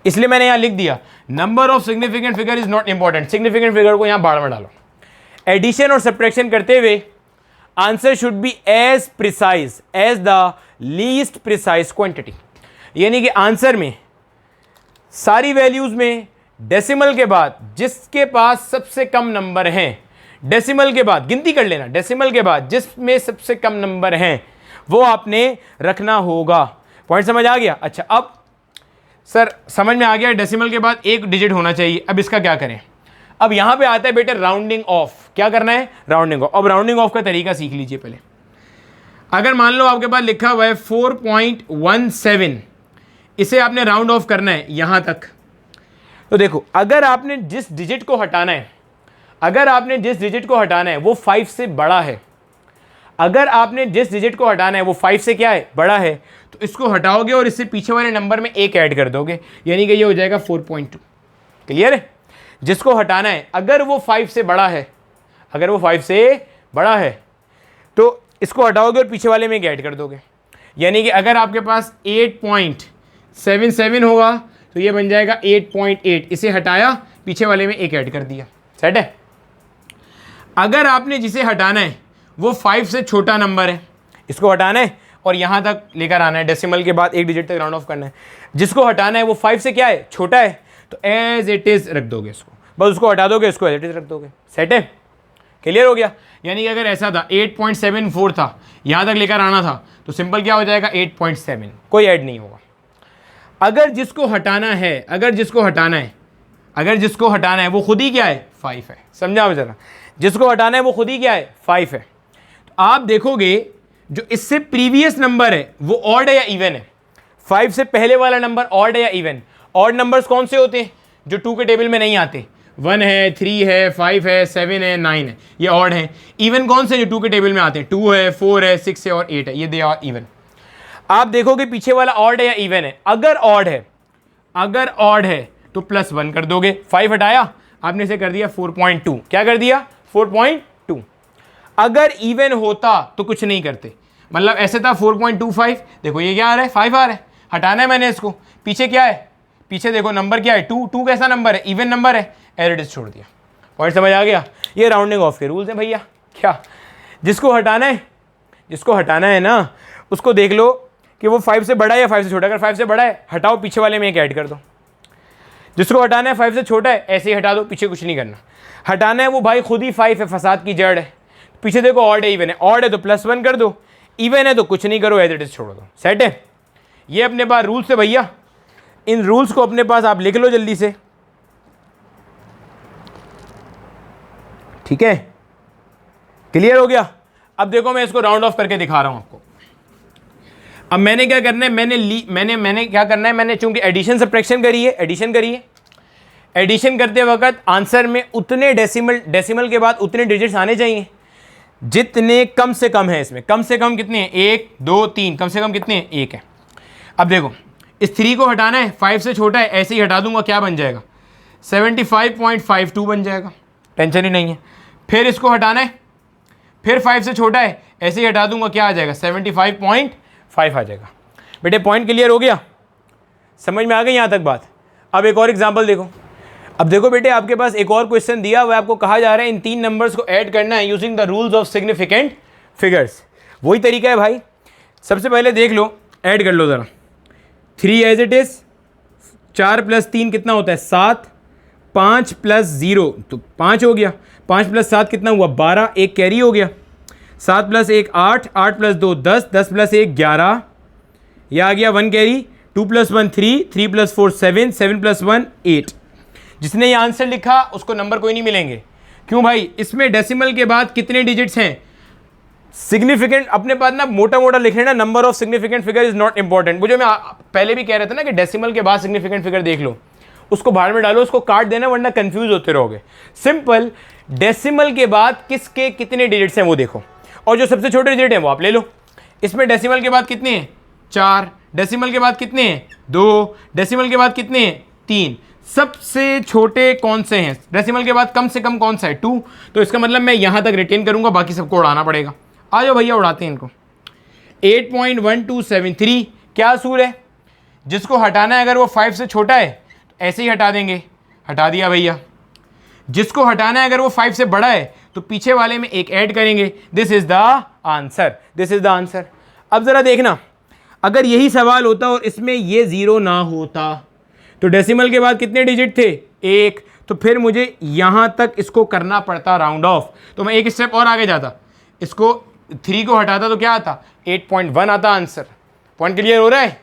इसलिए मैंने यहां लिख दिया number of significant figure is not important, significant figure को यहां बाढ़ में डालो। एडिशन और सब्ट्रैक्शन करते हुए answer should be as precise as the least precise quantity, यानी कि आंसर में सारी वैल्यूज में डेसिमल के बाद जिसके पास सबसे कम नंबर हैं, डेसिमल के बाद गिनती कर लेना, डेसिमल के बाद जिसमें सबसे कम नंबर हैं वो आपने रखना होगा। पॉइंट समझ आ गया? अच्छा, अब सर समझ में आ गया डेसिमल के बाद एक डिजिट होना चाहिए, अब इसका क्या करें? अब यहाँ पे आता है बेटे राउंडिंग ऑफ। क्या करना है? Rounding off. अब राउंडिंग ऑफ का तरीका सीख लीजिए पहले। अगर मान लो आपके पास लिखा हुआ है 4.17, इसे आपने राउंड ऑफ करना है यहाँ तक। तो देखो, अगर आपने जिस डिजिट को हटाना है, अगर आपने जिस डिजिट को हटाना है वो 5 से बड़ा है, अगर आपने जिस डिजिट को हटाना है वो 5 से क्या है? बड़ा है, तो इसको हटाओगे और इससे पीछे वाले नंबर में एक ऐड कर दोगे, यानी कि ये हो जाएगा 4.2। क्लियर है? जिसको हटाना है अगर वो 5 से बड़ा है, अगर वो 5 से बड़ा है तो इसको हटाओगे और पीछे वाले में एक ऐड कर दोगे, यानी कि अगर आपके पास 8.77 होगा तो ये बन जाएगा 8.8। इसे हटाया, पीछे वाले में एक ऐड कर दिया। सेट है? अगर आपने जिसे हटाना है वो 5 से छोटा नंबर है, इसको हटाना है और यहाँ तक लेकर आना है, डेसिमल के बाद एक डिजिट तक राउंड ऑफ करना है। जिसको हटाना है वो 5 से क्या है? छोटा है, तो एज इट इज़ रख दोगे इसको, बस उसको हटा दोगे, इसको एज इट इज़ रख दोगे। सेट है? क्लियर हो गया? यानी कि अगर ऐसा था 8.74 था, यहाँ तक लेकर आना था, तो सिंपल क्या हो जाएगा? 8.7, कोई ऐड नहीं होगा। अगर जिसको हटाना है, अगर जिसको हटाना है, अगर जिसको हटाना है वो खुद ही क्या है? 5 है। समझा हो जरा? जिसको हटाना है वो खुद ही क्या है? 5 है। तो आप देखोगे जो इससे प्रीवियस नंबर है वो ऑड है या इवन है? 5 से पहले वाला नंबर ऑड है या इवन? ऑड नंबर्स कौन से होते हैं? जो 2 के टेबल में नहीं आते। 1 है, 3 है, 5 है, 7 है, 9 है, ये ऑड है। इवन कौन से? जो 2 के टेबल में आते हैं। 2 है, 4 है, 6 है और 8 है, ये दे आर इवन। आप देखोगे पीछे वाला ऑड है या इवन है? अगर ऑड है, अगर ऑड है तो +1 कर दोगे। 5 हटाया, आपने इसे कर दिया 4.2। क्या कर दिया? 4.2। अगर इवन होता तो कुछ नहीं करते, मतलब ऐसे था 4.25, देखो ये क्या आ रहा है? 5 आ रहा है। हटाना है मैंने इसको, पीछे क्या है? पीछे देखो नंबर क्या है? 2 कैसा नंबर है? इवन नंबर है, एज इट इज छोड़ दिया। पॉइंट समझ आ गया? ये राउंडिंग ऑफ के रूल्स हैं भैया। क्या जिसको हटाना है, जिसको हटाना है ना, उसको देख लो कि वो 5 से बड़ा है या 5 से छोटा। अगर 5 से बड़ा है, हटाओ, पीछे वाले में एक ऐड कर दो। जिसको हटाना है 5 से छोटा है, ऐसे ही हटा दो, पीछे कुछ नहीं करना। हटाना है वो भाई खुद ही 5 है, फसाद की जड़ है। पीछे देखो ऑड है, इवन है। ऑड है तो +1 कर दो, इवन है तो कुछ नहीं करो, एज इट इज छोड़ दो। सेट है? ये अपने पास रूल्स है भैया। इन रूल्स को अपने पास आप लिख लो जल्दी से। ठीक है? क्लियर हो गया? अब देखो मैं इसको राउंड ऑफ करके दिखा रहा हूं आपको। अब मैंने क्या करना है? मैंने क्या करना है? मैंने चूंकि एडिशन सब्ट्रैक्शन करी है, एडिशन करी है। एडिशन करते वक्त आंसर में उतने डेसिमल के बाद उतने डिजिट्स आने चाहिए जितने कम से कम है। इसमें कम से कम कितने हैं? 1 2 3, कम से कम कितने हैं? 1 है। अब देखो इस 3 को हटाना है, 5 से छोटा है, ऐसे ही हटा दूंगा, क्या बन जाएगा? 75.52 बन जाएगा, टेंशन ही नहीं है। फिर इसको हटाना है, फिर 5 से छोटा है, ऐसे ही हटा दूंगा, क्या आ जाएगा? 75.5 आ जाएगा। बेटे पॉइंट क्लियर हो गया? समझ में आ गई यहाँ तक बात? अब एक और एग्जाम्पल देखो। अब देखो बेटे, आपके पास एक और क्वेश्चन दिया हुआ है, आपको कहा जा रहा है इन 3 नंबर्स को ऐड करना है using the rules of significant figures. वही तरीका है भाई। सबसे पहले देख लो, ऐड कर लो ज़रा। 3 एज इट इज़, 4 + 3 कितना होता है? 7, 5 + 0 तो 5 हो गया। 5 + 7 कितना हुआ? 12, एक कैरी हो गया। 7 + 1 8, 8 + 2 10, 10 + 1 11, यह आ गया 1 कैरी। 2 + 1 3, 3 + 4 7, 7 + 1 8। जिसने ये आंसर लिखा उसको नंबर कोई नहीं मिलेंगे। क्यों भाई? इसमें डेसिमल के बाद कितने डिजिट्स हैं? सिग्निफिकेंट अपने पास ना मोटा मोटा लिख लेना, number of significant figure is not important. वो जो मैं पहले भी कह रहा था ना कि डेसिमल के बाद सिग्निफिकेंट फिगर देख लो, उसको बाहर में डालो, उसको काट देना, वरना कंफ्यूज होते रहोगे। सिंपल, डेसिमल के बाद किसके कितने डिजिट्स हैं वो देखो, और जो सबसे छोटे डिजिट हैं वो आप ले लो। इसमें डेसिमल के बाद कितने हैं? 4। डेसिमल के बाद कितने हैं? 2। डेसिमल के बाद कितने हैं? 3। सबसे छोटे कौन से हैं? डेसिमल के बाद कम से कम कौन सा है? 2। तो इसका मतलब मैं यहां तक रिटेन करूंगा, बाकी सबको उड़ाना पड़ेगा। आ जाओ भैया, उड़ाते हैं इनको। 8.1273 क्या असूल है? जिसको हटाना है अगर वो 5 से छोटा है तो ऐसे ही हटा देंगे, हटा दिया भैया। जिसको हटाना है अगर वो 5 से बड़ा है तो पीछे वाले में एक ऐड करेंगे। This is the answer, this is the answer. अब जरा देखना, अगर यही सवाल होता और इसमें ये 0 ना होता तो डेसिमल के बाद कितने डिजिट थे? 1। तो फिर मुझे यहां तक इसको करना पड़ता राउंड ऑफ। तो मैं एक स्टेप और आगे जाता, इसको 3 को हटाता तो क्या आता? 8.1 आता आंसर। पॉइंट क्लियर हो रहा है?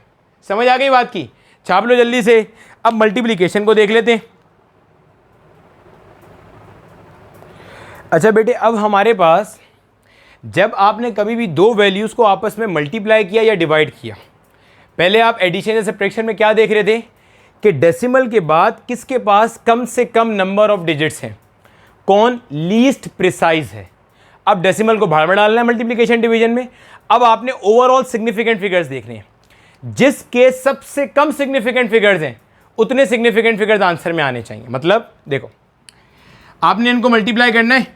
समझ आ गई बात की? छाप लो जल्दी से। अब मल्टीप्लिकेशन को देख लेते हैं। अच्छा बेटे, अब हमारे पास जब आपने कभी भी दो वैल्यूज़ को आपस में मल्टीप्लाई किया या डिवाइड किया, पहले आप एडिशन या सब्ट्रैक्शन में क्या देख रहे थे कि डेसिमल के बाद किसके पास कम से कम नंबर ऑफ डिजिट्स हैं, कौन लीस्ट प्रिसाइज है। अब डेसिमल को बाहर में डालना है मल्टीप्लिकेशन डिवीजन में। अब आपने ओवरऑल सिग्निफिकेंट फिगर्स देखने हैं, जिसके सबसे कम सिग्निफिकेंट फिगर्स हैं उतने सिग्निफिकेंट फिगर्स आंसर में आने चाहिए। मतलब देखो, आपने इनको मल्टीप्लाई करना है।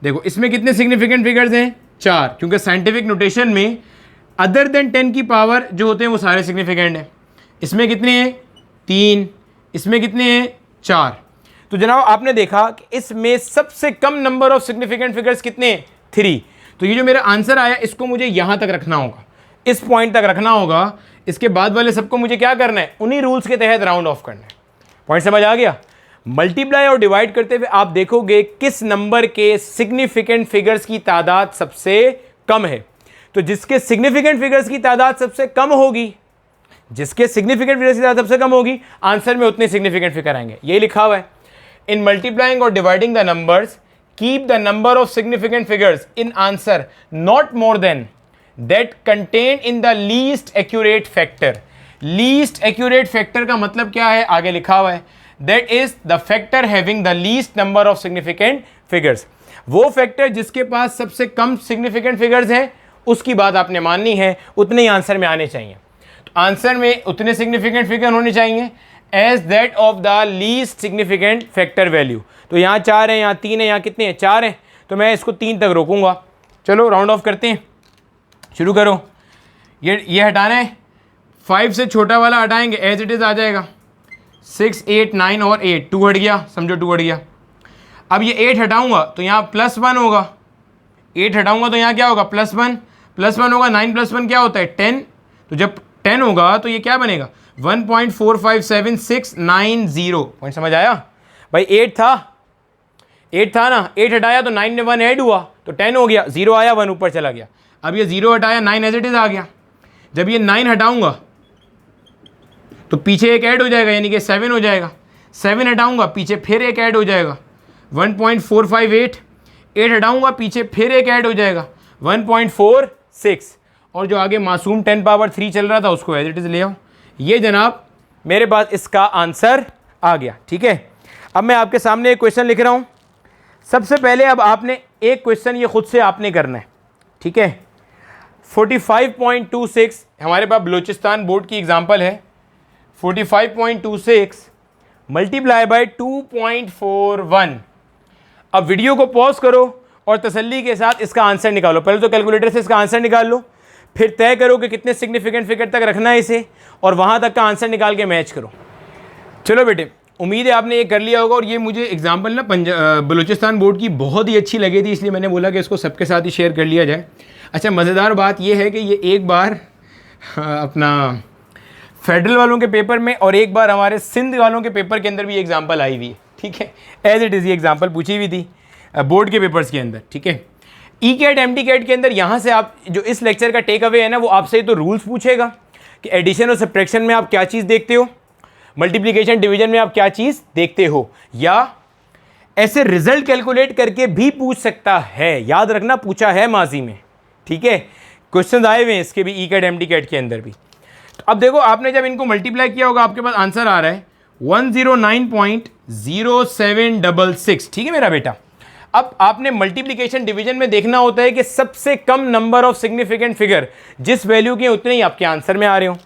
देखो इसमें कितने सिग्निफिकेंट फिगर्स हैं? 4, क्योंकि साइंटिफिक नोटेशन में अदर देन 10 की पावर जो होते हैं वो सारे सिग्निफिकेंट हैं। इसमें कितने हैं? 3। इसमें कितने हैं? 4। तो जनाब आपने देखा कि इसमें सबसे कम नंबर ऑफ सिग्निफिकेंट फिगर्स कितने हैं? 3। तो ये जो मेरा आंसर आया इसको मुझे यहाँ तक रखना होगा, इस पॉइंट तक रखना होगा। इसके बाद वाले सबको मुझे क्या करना है? उन्हीं रूल्स के तहत राउंड ऑफ करना है। पॉइंट समझ आ गया? मल्टीप्लाई और डिवाइड करते हुए आप देखोगे किस नंबर के सिग्निफिकेंट फिगर्स की तादाद सबसे कम है। तो जिसके सिग्निफिकेंट फिगर्स की तादाद सबसे कम होगी, जिसके सिग्निफिकेंट फिगर्स की तादाद सबसे कम होगी, आंसर में उतने सिग्निफिकेंट फिगर आएंगे। यही लिखा हुआ है। इन मल्टीप्लाइंग और dividing the numbers, keep the number of significant figures in answer not more than that contain in the least accurate factor. Least accurate factor का मतलब क्या है? आगे लिखा हुआ है, that is the factor having the least number of significant figures. वो factor जिसके पास सबसे कम सिग्निफिकेंट फिगर्स हैं उसकी बात आपने माननी है, उतने ही आंसर में आने चाहिए। तो आंसर में उतने सिग्निफिकेंट फिगर होने चाहिए as that of the least significant factor value. तो यहाँ 4 है, यहाँ 3 है, यहाँ कितने हैं? 4 हैं। तो मैं इसको 3 तक रोकूंगा। चलो राउंड ऑफ करते हैं, शुरू करो। ये हटाना है, 5 से छोटा वाला हटाएंगे, एज इट इज़ आ जाएगा। 6, 8, 9 और 8, 2 हट गया, समझो 2 हट गया। अब ये 8 हटाऊंगा तो यहाँ +1 होगा, 8 हटाऊंगा तो यहाँ क्या होगा? +1 +1 होगा। 9 + 1 क्या होता है? 10। तो जब 10 होगा तो ये क्या बनेगा? 1.457690। पॉइंट समझ आया भाई? 8 था ना, 8 हटाया तो 9 में 1 ऐड हुआ तो 10 हो गया, 0 आया 1 ऊपर चला गया। अब ये 0 हटाया, 9 एज इट इज आ गया। जब ये 9 हटाऊंगा तो पीछे एक ऐड हो जाएगा, यानी कि 7 हो जाएगा। 7 हटाऊंगा पीछे फिर एक ऐड हो जाएगा, 1.458। 8 हटाऊंगा पीछे फिर एक ऐड हो जाएगा, 1.46। और जो आगे मासूम 10 पावर 3 चल रहा था उसको एज इट इज़ ले आओ। ये जनाब मेरे पास इसका आंसर आ गया। ठीक है, अब मैं आपके सामने एक क्वेश्चन लिख रहा हूँ। सबसे पहले अब आपने एक क्वेश्चन ये खुद से आपने करना है। ठीक है, 45.26 हमारे पास बलूचिस्तान बोर्ड की एग्जांपल है। 45.26 मल्टीप्लाई बाय 2.41। अब वीडियो को पॉज करो और तसल्ली के साथ इसका आंसर निकालो। पहले तो कैलकुलेटर से इसका आंसर निकाल लो, फिर तय करो कि कितने सिग्निफिकेंट फिगर तक रखना है इसे, और वहाँ तक का आंसर निकाल के मैच करो। चलो बेटे, उम्मीद है आपने ये कर लिया होगा। और ये मुझे एग्जांपल ना बलूचिस्तान बोर्ड की बहुत ही अच्छी लगी थी, इसलिए मैंने बोला कि इसको सबके साथ ही शेयर कर लिया जाए। अच्छा, मज़ेदार बात ये है कि ये एक बार अपना फेडरल वालों के पेपर में और एक बार हमारे सिंध वालों के पेपर के अंदर भी एग्जांपल आई हुई है। ठीक है, एज इट इज़ ये एग्जांपल पूछी हुई थी बोर्ड के पेपर्स के अंदर। ठीक है, ई कैट एमटी कैट के अंदर यहाँ से आप जो इस लेक्चर का टेक अवे है ना, वो आपसे तो रूल्स पूछेगा कि एडिशन और सब्ट्रैक्शन में आप क्या चीज़ देखते हो, मल्टीप्लिकेशन डिवीजन में आप क्या चीज़ देखते हो, या ऐसे रिजल्ट कैलकुलेट करके भी पूछ सकता है। याद रखना, पूछा है माजी में। ठीक है, क्वेश्चन आए हुए हैं इसके भी ई कैट एमटी कैट के अंदर भी। तो अब देखो, आपने जब इनको मल्टीप्लाई किया होगा आपके पास आंसर आ रहा है 109.0766। ठीक है मेरा बेटा, अब आपने मल्टीप्लिकेशन डिवीजन में देखना होता है कि सबसे कम नंबर ऑफ सिग्निफिकेंट फिगर जिस वैल्यू के उतने ही आपके आंसर में आ रहे हो।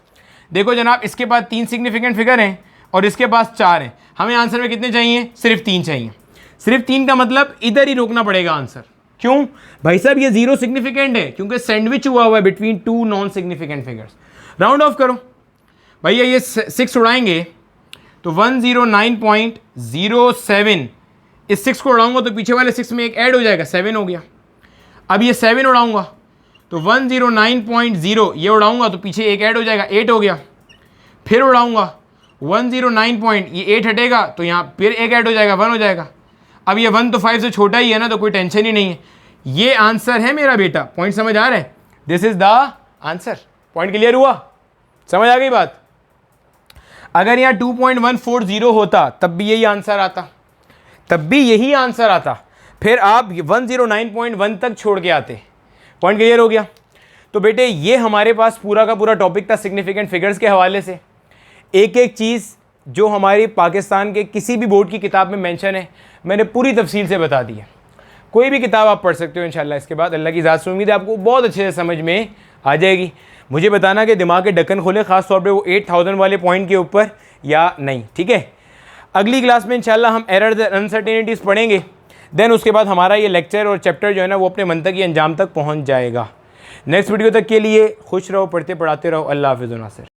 देखो जनाब, इसके पास 3 सिग्निफिकेंट फिगर हैं और इसके पास 4 हैं। हमें आंसर में कितने चाहिए? सिर्फ 3 चाहिए। सिर्फ 3 का मतलब इधर ही रोकना पड़ेगा आंसर। क्यों भाई साहब? ये 0 सिग्निफिकेंट है क्योंकि सैंडविच हुआ हुआ है between 2 non significant figures. Round of करो भैया, ये 6 उड़ाएंगे तो 109.07। इस 6 को उड़ाऊंगा तो पीछे वाले 6 में एक ऐड हो जाएगा, 7 हो गया। अब ये 7 उड़ाऊंगा तो 109.0, ये उड़ाऊंगा तो पीछे एक ऐड हो जाएगा, 8 हो गया। फिर उड़ाऊंगा 109. ये 8 हटेगा तो यहाँ फिर एक ऐड हो जाएगा, 1 हो जाएगा। अब ये 1 तो 5 से छोटा ही है ना, तो कोई टेंशन ही नहीं है। ये आंसर है मेरा बेटा। पॉइंट समझ आ रहा है? This is the answer. Point clear हुआ? समझ आ गई बात? अगर यहाँ 2.140 होता तब भी यही आंसर आता, फिर आप 109.1 तक छोड़ के आते। पॉइंट क्लियर हो गया? तो बेटे ये हमारे पास पूरा का पूरा टॉपिक था सिग्निफिकेंट फिगर्स के हवाले से। एक एक चीज़ जो हमारी पाकिस्तान के किसी भी बोर्ड की किताब में मेंशन है मैंने पूरी तफसील से बता दी है। कोई भी किताब आप पढ़ सकते हो इंशाल्लाह। इसके बाद अल्लाह की ज़ात से उम्मीद है आपको बहुत अच्छे से समझ में आ जाएगी। मुझे बताना कि दिमाग के ढक्कन खोले, ख़ास तौर पे वो 8000 वाले पॉइंट के ऊपर या नहीं, ठीक है। अगली क्लास में इंशाल्लाह हम एरर्स एंड अनसर्टेनिटीज़ पढ़ेंगे। देन उसके बाद हमारा ये लेक्चर और चैप्टर जो है ना वो अपने मंतकी अंजाम तक पहुँच जाएगा। नेक्स्ट वीडियो तक के लिए खुश रहो, पढ़ते पढ़ाते रहो। अल्लाह हाफ़िज़ नासिर।